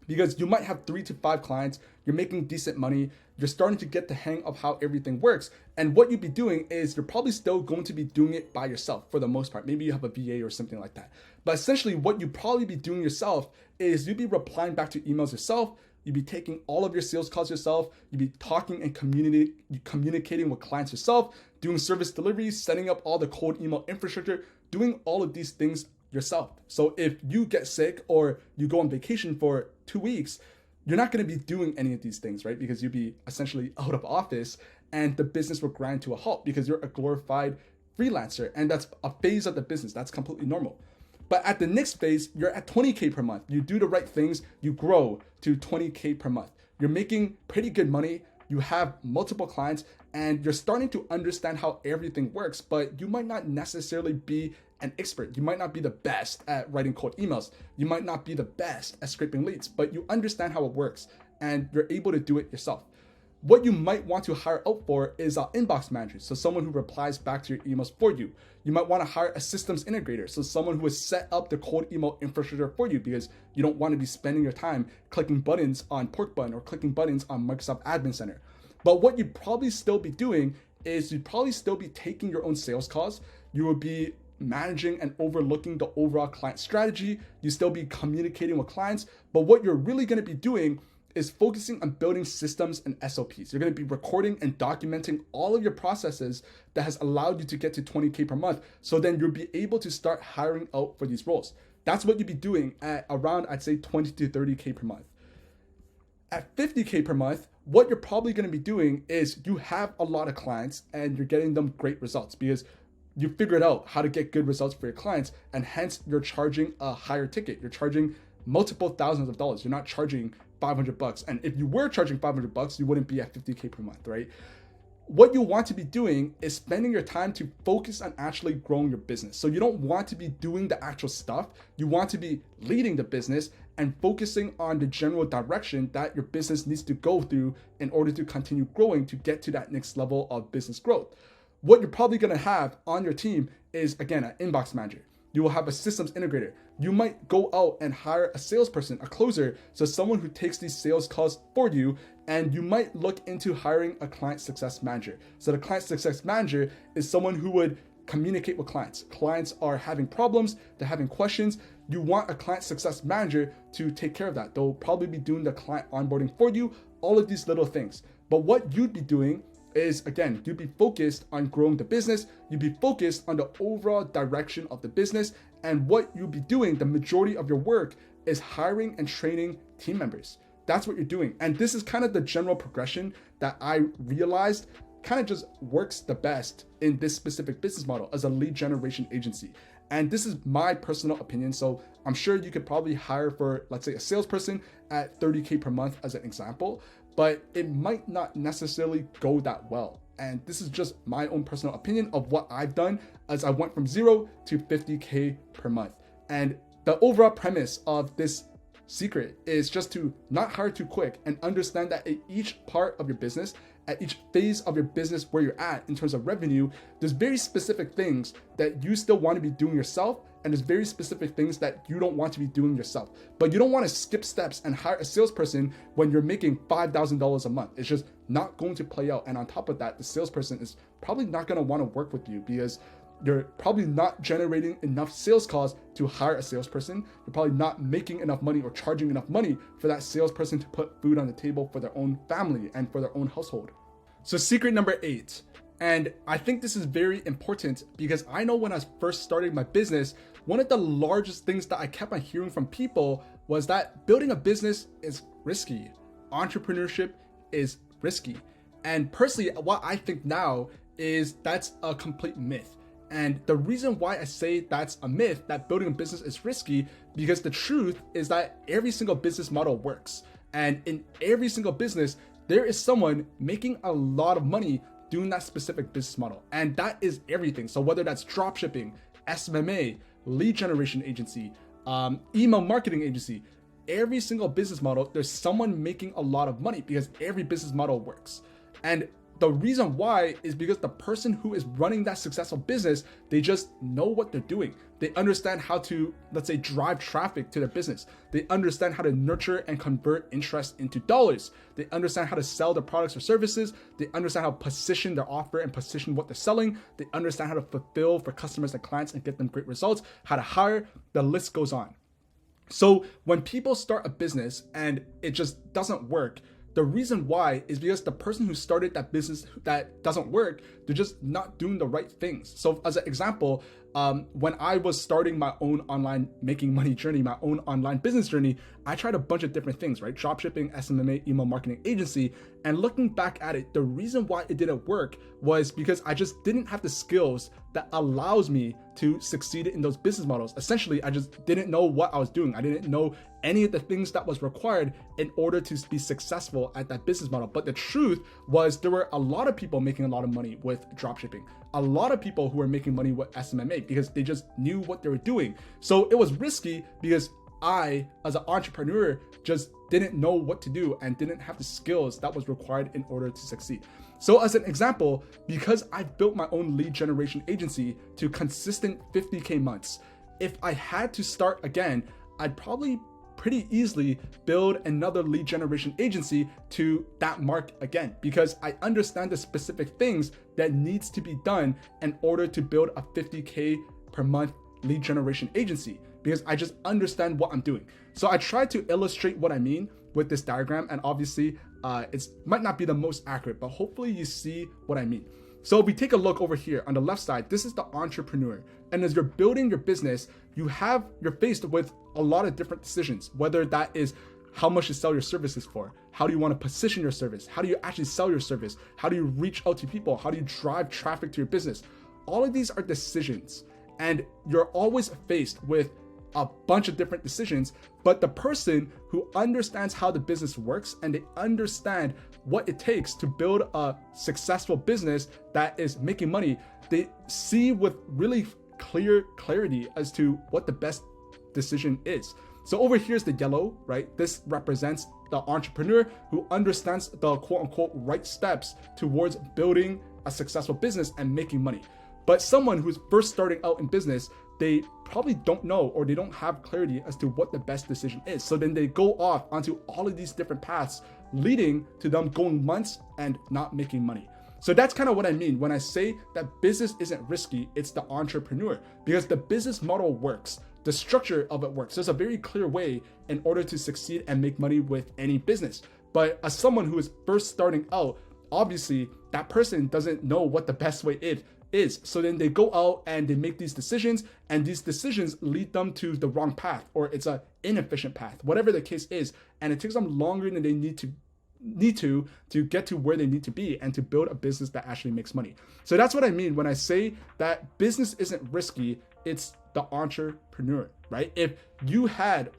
because you might have 3 to 5 clients, you're making decent money, you're starting to get the hang of how everything works. And what you'd be doing is you're probably still going to be doing it by yourself for the most part. Maybe you have a VA or something like that. But essentially what you'd probably be doing yourself is you'd be replying back to emails yourself, you'd be taking all of your sales calls yourself, you'd be talking and communicating with clients yourself, doing service deliveries, setting up all the cold email infrastructure, doing all of these things yourself. So if you get sick or you go on vacation for 2 weeks, you're not going to be doing any of these things, right? Because you'd be essentially out of office and the business will grind to a halt because you're a glorified freelancer. And that's a phase of the business. That's completely normal. But at the next phase, you're at 20K per month. You do the right things, you grow to 20K per month. You're making pretty good money. You have multiple clients and you're starting to understand how everything works, but you might not necessarily be an expert. You might not be the best at writing cold emails. You might not be the best at scraping leads, but you understand how it works and you're able to do it yourself. What you might want to hire out for is an inbox manager, so someone who replies back to your emails for you. You might want to hire a systems integrator, so someone who has set up the cold email infrastructure for you, because you don't want to be spending your time clicking buttons on Pork Button or clicking buttons on Microsoft Admin Center. But what you'd probably still be doing is you'd probably still be taking your own sales calls. You would be managing and overlooking the overall client strategy. You still be communicating with clients, but what you're really going to be doing is focusing on building systems and SOPs. You're going to be recording and documenting all of your processes that has allowed you to get to 20K per month. So then you'll be able to start hiring out for these roles. That's what you'd be doing at around, I'd say 20 to 30K per month. At 50K per month, what you're probably going to be doing is you have a lot of clients and you're getting them great results because you figured out how to get good results for your clients, and hence you're charging a higher ticket. You're charging multiple thousands of dollars. You're not charging $500. And if you were charging $500, you wouldn't be at 50K per month, right? What you want to be doing is spending your time to focus on actually growing your business. So you don't want to be doing the actual stuff. You want to be leading the business and focusing on the general direction that your business needs to go through in order to continue growing to get to that next level of business growth. What you're probably going to have on your team is, again, an inbox manager. You will have a systems integrator. You might go out and hire a salesperson, a closer, so someone who takes these sales calls for you, and you might look into hiring a client success manager. So the client success manager is someone who would communicate with clients. Clients are having problems, they're having questions. You want a client success manager to take care of that. They'll probably be doing the client onboarding for you, all of these little things. But what you'd be doing is, again, you'd be focused on growing the business. You'd be focused on the overall direction of the business. And what you'll be doing, the majority of your work is hiring and training team members. That's what you're doing. And this is kind of the general progression that I realized kind of just works the best in this specific business model as a lead generation agency. And this is my personal opinion. So I'm sure you could probably hire for, let's say, a salesperson at 30K per month as an example, but it might not necessarily go that well. And this is just my own personal opinion of what I've done as I went from 0 to 50K per month. And the overall premise of this secret is just to not hire too quick and understand that at each part of your business, at each phase of your business where you're at in terms of revenue, there's very specific things that you still want to be doing yourself and there's very specific things that you don't want to be doing yourself. But you don't want to skip steps and hire a salesperson when you're making $5,000 a month. It's just not going to play out. And on top of that, the salesperson is probably not going to want to work with you because you're probably not generating enough sales calls to hire a salesperson. You're probably not making enough money or charging enough money for that salesperson to put food on the table for their own family and for their own household. So secret number 8, and I think this is very important because I know when I was first starting my business, one of the largest things that I kept on hearing from people was that building a business is risky. Entrepreneurship is risky. And personally, what I think now is that's a complete myth. And the reason why I say that's a myth, that building a business is risky, because the truth is that every single business model works. And in every single business, there is someone making a lot of money doing that specific business model. And that is everything. So whether that's dropshipping, SMMA, lead generation agency, email marketing agency, every single business model, there's someone making a lot of money because every business model works. And the reason why is because the person who is running that successful business, they just know what they're doing. They understand how to, let's say, drive traffic to their business. They understand how to nurture and convert interest into dollars. They understand how to sell their products or services. They understand how to position their offer and position what they're selling. They understand how to fulfill for customers and clients and get them great results, how to hire, the list goes on. So when people start a business and it just doesn't work, the reason why is because the person who started that business that doesn't work, they're just not doing the right things. So as an example, when I was starting my own online making money journey, my own online business journey, I tried a bunch of different things, right? Dropshipping, SMMA, email marketing agency. And looking back at it, the reason why it didn't work was because I just didn't have the skills that allows me to succeed in those business models. Essentially, I just didn't know what I was doing. I didn't know any of the things that was required in order to be successful at that business model. But the truth was there were a lot of people making a lot of money with dropshipping, a lot of people who were making money with SMMA because they just knew what they were doing. So it was risky because I, as an entrepreneur, just didn't know what to do and didn't have the skills that was required in order to succeed. So as an example, because I've built my own lead generation agency to consistent 50K months, if I had to start again, I'd probably pretty easily build another lead generation agency to that mark again, because I understand the specific things that needs to be done in order to build a 50K per month lead generation agency, because I just understand what I'm doing. So I tried to illustrate what I mean with this diagram, and obviously it might not be the most accurate, but hopefully you see what I mean. So if we take a look over here on the left side, this is the entrepreneur. And as you're building your business, you're faced with a lot of different decisions, whether that is how much to sell your services for, how do you want to position your service, how do you actually sell your service, how do you reach out to people, how do you drive traffic to your business. All of these are decisions, and you're always faced with a bunch of different decisions, but the person who understands how the business works and they understand what it takes to build a successful business that is making money, they see with really clear clarity as to what the best decision is. So over here is the yellow, right? This represents the entrepreneur who understands the quote unquote right steps towards building a successful business and making money. But someone who's first starting out in business, they probably don't know, or they don't have clarity as to what the best decision is. So then they go off onto all of these different paths, leading to them going months and not making money. So that's kind of what I mean when I say that business isn't risky, it's the entrepreneur, because the business model works. The structure of it works. There's a very clear way in order to succeed and make money with any business. But as someone who is first starting out, obviously that person doesn't know what the best way is. So then they go out and they make these decisions, and these decisions lead them to the wrong path, or it's an inefficient path, whatever the case is. And it takes them longer than they need to get to where they need to be and to build a business that actually makes money. So that's what I mean when I say that business isn't risky, it's the entrepreneur, right? If you had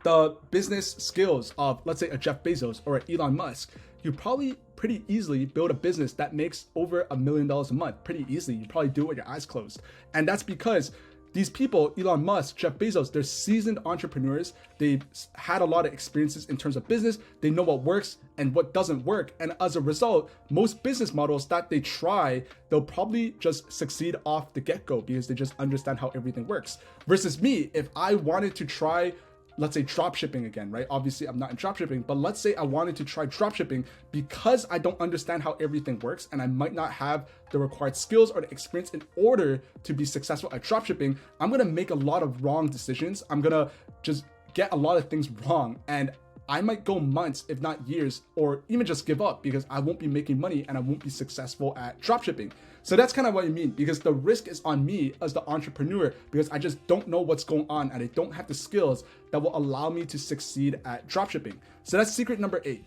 the business skills of, let's say, a Jeff Bezos or an Elon Musk, you probably pretty easily build a business that makes over $1 million a month pretty easily. You probably do it with your eyes closed. And that's because These people, Elon Musk, Jeff Bezos, they're seasoned entrepreneurs. They've had a lot of experiences in terms of business. They know what works and what doesn't work. And as a result, most business models that they try, they'll probably just succeed off the get-go because they just understand how everything works. Versus me, if I wanted to try, let's say, drop shipping again, right? Obviously, I'm not in drop shipping, but let's say I wanted to try drop shipping because I don't understand how everything works and I might not have the required skills or the experience in order to be successful at drop shipping. I'm gonna make a lot of wrong decisions. I'm gonna just get a lot of things wrong, and I might go months, if not years, or even just give up because I won't be making money and I won't be successful at drop shipping. So that's kind of what I mean, because the risk is on me as the entrepreneur because I just don't know what's going on and I don't have the skills that will allow me to succeed at drop shipping. So that's secret number 8.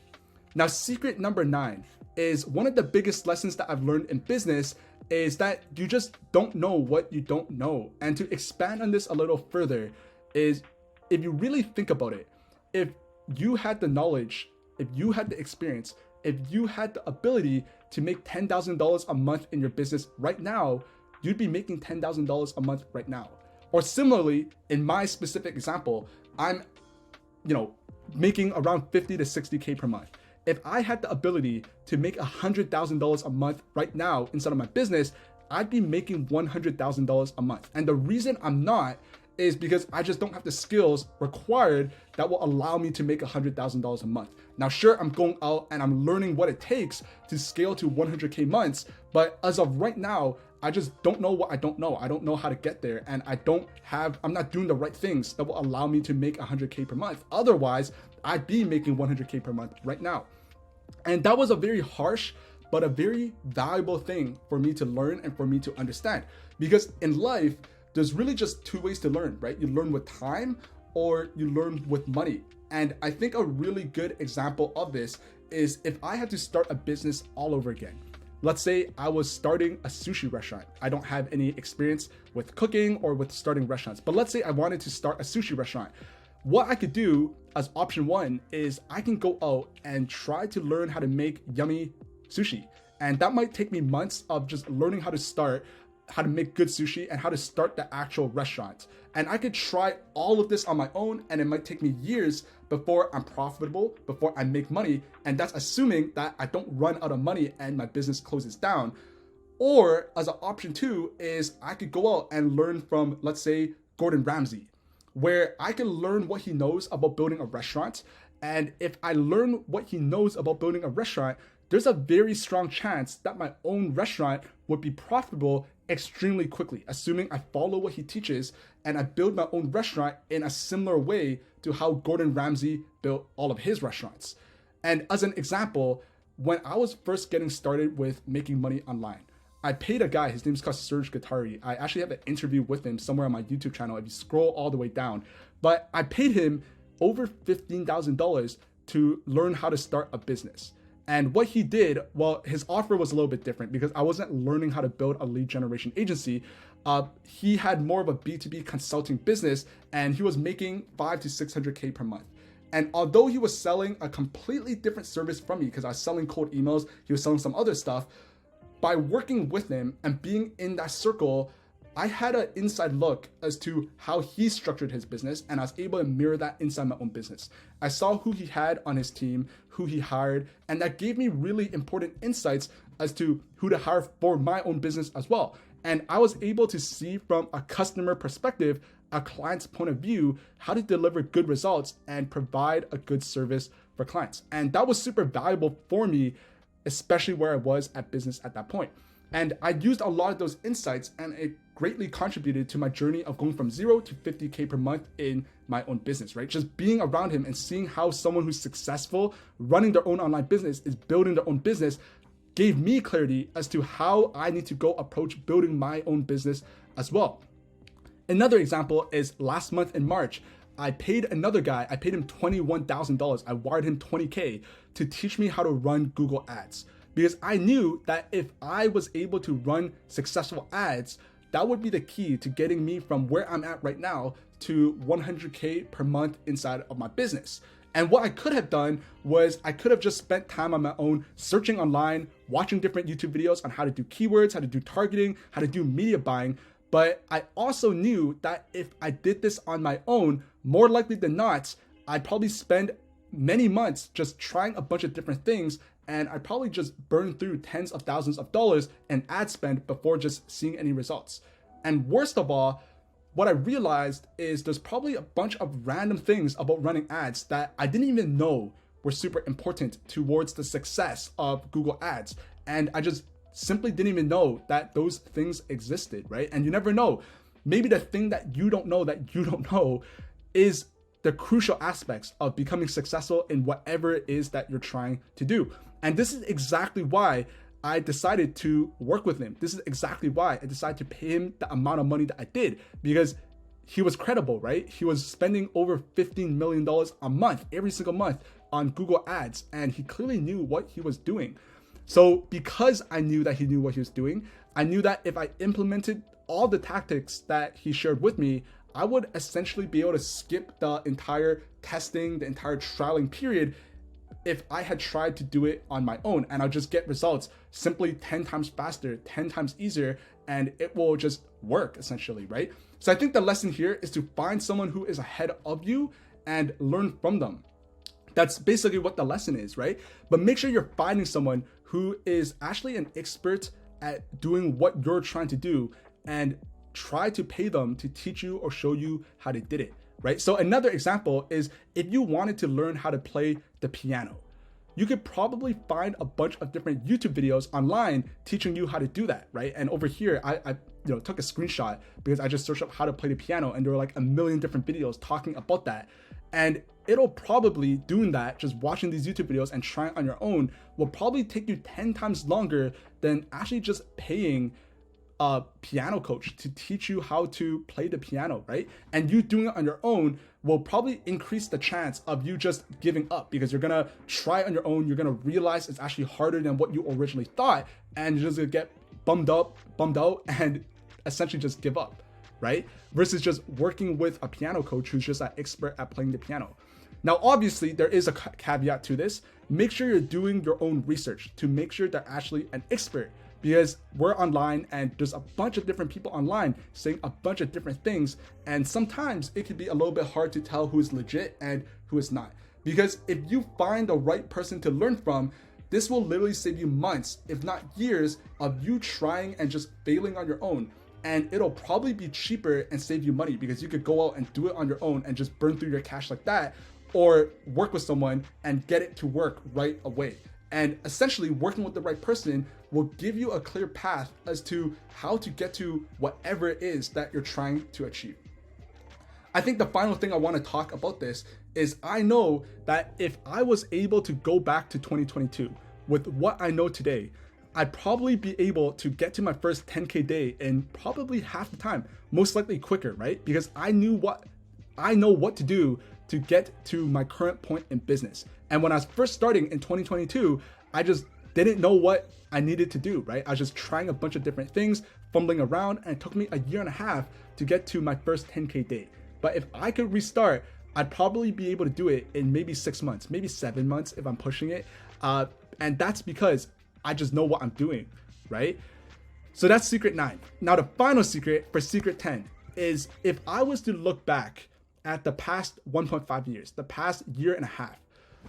Now, secret number 9 is one of the biggest lessons that I've learned in business is that you just don't know what you don't know. And to expand on this a little further is, if you really think about it, if you had the knowledge, if you had the experience, if you had the ability to make $10,000 a month in your business right now, you'd be making $10,000 a month right now. Or similarly, in my specific example, I'm, making around 50 to 60K per month. If I had the ability to make $100,000 a month right now inside of my business, I'd be making $100,000 a month. And the reason I'm not is because I just don't have the skills required that will allow me to make $100,000 a month. Now, sure, I'm going out and I'm learning what it takes to scale to 100K months, but as of right now, I just don't know what I don't know. I don't know how to get there, and I'm not doing the right things that will allow me to make 100K per month. Otherwise, I'd be making 100K per month right now. And that was a very harsh, but a very valuable thing for me to learn and for me to understand. Because in life, there's really just 2 ways to learn, right? You learn with time or you learn with money. And I think a really good example of this is if I had to start a business all over again. Let's say I was starting a sushi restaurant. I don't have any experience with cooking or with starting restaurants, but let's say I wanted to start a sushi restaurant. What I could do as option 1 is I can go out and try to learn how to make yummy sushi. And that might take me months of just learning how to make good sushi and how to start the actual restaurant. And I could try all of this on my own, and it might take me years before I'm profitable, before I make money. And that's assuming that I don't run out of money and my business closes down. Or as an option 2 is I could go out and learn from, let's say, Gordon Ramsay, where I can learn what he knows about building a restaurant. And if I learn what he knows about building a restaurant, there's a very strong chance that my own restaurant would be profitable extremely quickly, assuming I follow what he teaches and I build my own restaurant in a similar way to how Gordon Ramsay built all of his restaurants. And as an example, when I was first getting started with making money online, I paid a guy, his name's called Serge Guattari. I actually have an interview with him somewhere on my YouTube channel if you scroll all the way down. But I paid him over $15,000 to learn how to start a business. And what he did, well, his offer was a little bit different because I wasn't learning how to build a lead generation agency. He had more of a B2B consulting business, and he was making 500 to 600K per month. And although he was selling a completely different service from me, because I was selling cold emails, he was selling some other stuff, by working with him and being in that circle, I had an inside look as to how he structured his business, and I was able to mirror that inside my own business. I saw who he had on his team, who he hired, and that gave me really important insights as to who to hire for my own business as well. And I was able to see from a customer perspective, a client's point of view, how to deliver good results and provide a good service for clients. And that was super valuable for me, especially where I was at business at that point. And I used a lot of those insights, and it greatly contributed to my journey of going from 0 to 50K per month in my own business, right? Just being around him and seeing how someone who's successful running their own online business is building their own business gave me clarity as to how I need to go approach building my own business as well. Another example is last month in March, I paid another guy, I paid him $21,000. I wired him 20K to teach me how to run Google Ads, because I knew that if I was able to run successful ads, that would be the key to getting me from where I'm at right now to 100K per month inside of my business. And what I could have done was I could have just spent time on my own searching online, watching different YouTube videos on how to do keywords, how to do targeting, how to do media buying. But I also knew that if I did this on my own, more likely than not, I'd probably spend many months just trying a bunch of different things, and I'd probably just burn through tens of thousands of dollars in ad spend before just seeing any results. And worst of all, what I realized is there's probably a bunch of random things about running ads that I didn't even know were super important towards the success of Google Ads. And I just simply didn't even know that those things existed, right? And you never know. Maybe the thing that you don't know is the crucial aspects of becoming successful in whatever it is that you're trying to do. And this is exactly why I decided to work with him. This is exactly why I decided to pay him the amount of money that I did, because he was credible, right? He was spending over $15 million a month, every single month on Google Ads, and he clearly knew what he was doing. So because I knew that he knew what he was doing, I knew that if I implemented all the tactics that he shared with me, I would essentially be able to skip the entire testing, the entire trialing period if I had tried to do it on my own, and I'll just get results simply 10 times faster, 10 times easier, and it will just work essentially, right? So I think the lesson here is to find someone who is ahead of you and learn from them. That's basically what the lesson is, right? But make sure you're finding someone who is actually an expert at doing what you're trying to do, and try to pay them to teach you or show you how they did it, right? So another example is if you wanted to learn how to play the piano, you could probably find a bunch of different YouTube videos online teaching you how to do that, right? And over here, I took a screenshot because I just searched up how to play the piano, and there were like a million different videos talking about that. And it'll probably, doing that, just watching these YouTube videos and trying on your own, will probably take you 10 times longer than actually just paying a piano coach to teach you how to play the piano, right? And you doing it on your own will probably increase the chance of you just giving up, because you're gonna try on your own, you're gonna realize it's actually harder than what you originally thought, and you're just gonna get bummed out, and essentially just give up, right? Versus just working with a piano coach who's just an expert at playing the piano. Now, obviously, there is a caveat to this. Make sure you're doing your own research to make sure they're actually an expert, because we're online and there's a bunch of different people online saying a bunch of different things. And sometimes it can be a little bit hard to tell who's legit and who is not. Because if you find the right person to learn from, this will literally save you months, if not years, of you trying and just failing on your own. And it'll probably be cheaper and save you money, because you could go out and do it on your own and just burn through your cash like that, or work with someone and get it to work right away. And essentially working with the right person will give you a clear path as to how to get to whatever it is that you're trying to achieve. I think the final thing I want to talk about this is I know that if I was able to go back to 2022 with what I know today, I'd probably be able to get to my first 10K day in probably half the time, most likely quicker, right? Because I know what to do to get to my current point in business. And when I was first starting in 2022, I just didn't know what I needed to do, right? I was just trying a bunch of different things, fumbling around, and it took me a year and a half to get to my first 10K day. But if I could restart, I'd probably be able to do it in maybe 6 months, maybe 7 months if I'm pushing it. And that's because I just know what I'm doing, right? So that's secret 9. Now the final secret for secret 10 is if I was to look back at the past 1.5 years, the past year and a half,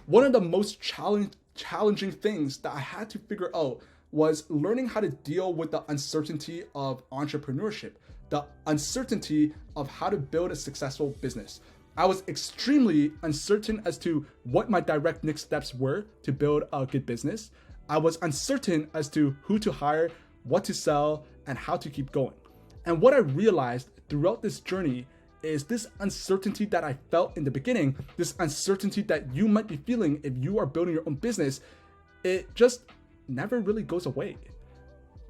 one of the most challenging things that I had to figure out was learning how to deal with the uncertainty of entrepreneurship, the uncertainty of how to build a successful business. I was extremely uncertain as to what my direct next steps were to build a good business. I was uncertain as to who to hire, what to sell, and how to keep going. And what I realized throughout this journey is this uncertainty that I felt in the beginning, this uncertainty that you might be feeling if you are building your own business, it just never really goes away.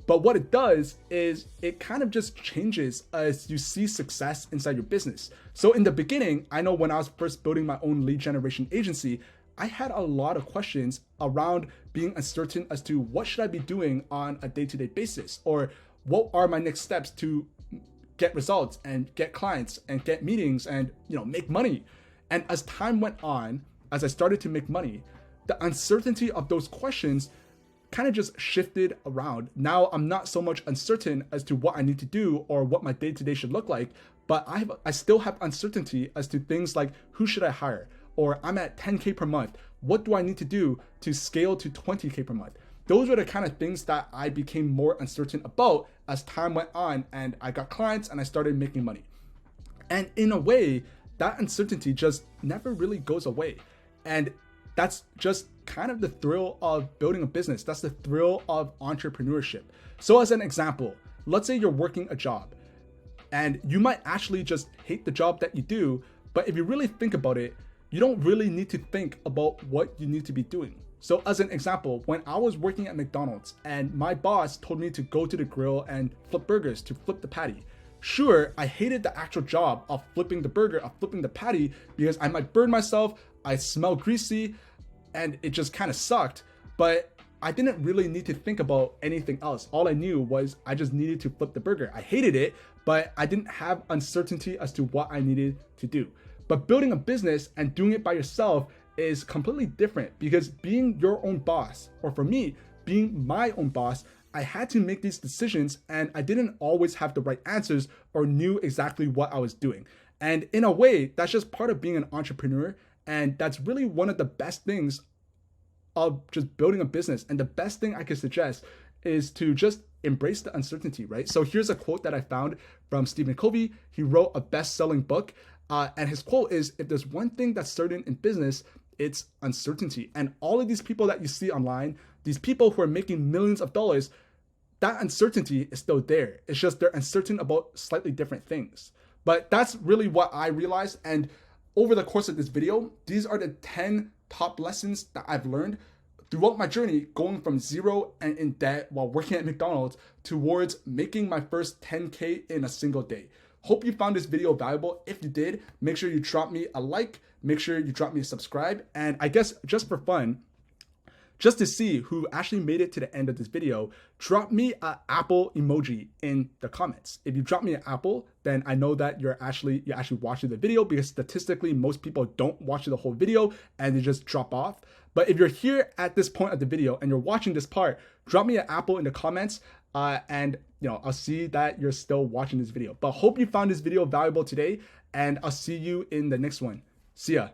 But what it does is it kind of just changes as you see success inside your business. So in the beginning, I know when I was first building my own lead generation agency, I had a lot of questions around being uncertain as to what should I be doing on a day-to-day basis, or what are my next steps to get results and get clients and get meetings and make money. And as time went on, as I started to make money, the uncertainty of those questions kind of just shifted around. Now I'm not so much uncertain as to what I need to do or what my day-to-day should look like, but I still have uncertainty as to things like who should I hire, or I'm at 10K per month. What do I need to do to scale to 20K per month? Those were the kind of things that I became more uncertain about as time went on and I got clients and I started making money. And in a way, that uncertainty just never really goes away. And that's just kind of the thrill of building a business. That's the thrill of entrepreneurship. So as an example, let's say you're working a job and you might actually just hate the job that you do, but if you really think about it, you don't really need to think about what you need to be doing. So as an example, when I was working at McDonald's and my boss told me to go to the grill and flip burgers, to flip the patty. Sure, I hated the actual job of flipping the burger, of flipping the patty, because I might burn myself, I smell greasy, and it just kind of sucked. But I didn't really need to think about anything else. All I knew was I just needed to flip the burger. I hated it, but I didn't have uncertainty as to what I needed to do. But building a business and doing it by yourself is completely different, because being your own boss, or for me, being my own boss, I had to make these decisions and I didn't always have the right answers or knew exactly what I was doing. And in a way, that's just part of being an entrepreneur. And that's really one of the best things of just building a business. And the best thing I could suggest is to just embrace the uncertainty, right? So here's a quote that I found from Stephen Covey. He wrote a best-selling book. And his quote is, if there's one thing that's certain in business, it's uncertainty. And all of these people that you see online, these people who are making millions of dollars, that uncertainty is still there. It's just they're uncertain about slightly different things. But that's really what I realized. And over the course of this video, these are the 10 top lessons that I've learned throughout my journey, going from zero and in debt while working at McDonald's towards making my first 10K in a single day. Hope you found this video valuable. If you did, make sure you drop me a like, make sure you drop me a subscribe. And I guess just for fun, just to see who actually made it to the end of this video, drop me an Apple emoji in the comments. If you drop me an Apple, then I know that you're actually watching the video, because statistically most people don't watch the whole video and they just drop off. But if you're here at this point of the video and you're watching this part, drop me an Apple in the comments and I'll see that you're still watching this video. But hope you found this video valuable today, and I'll see you in the next one. See ya.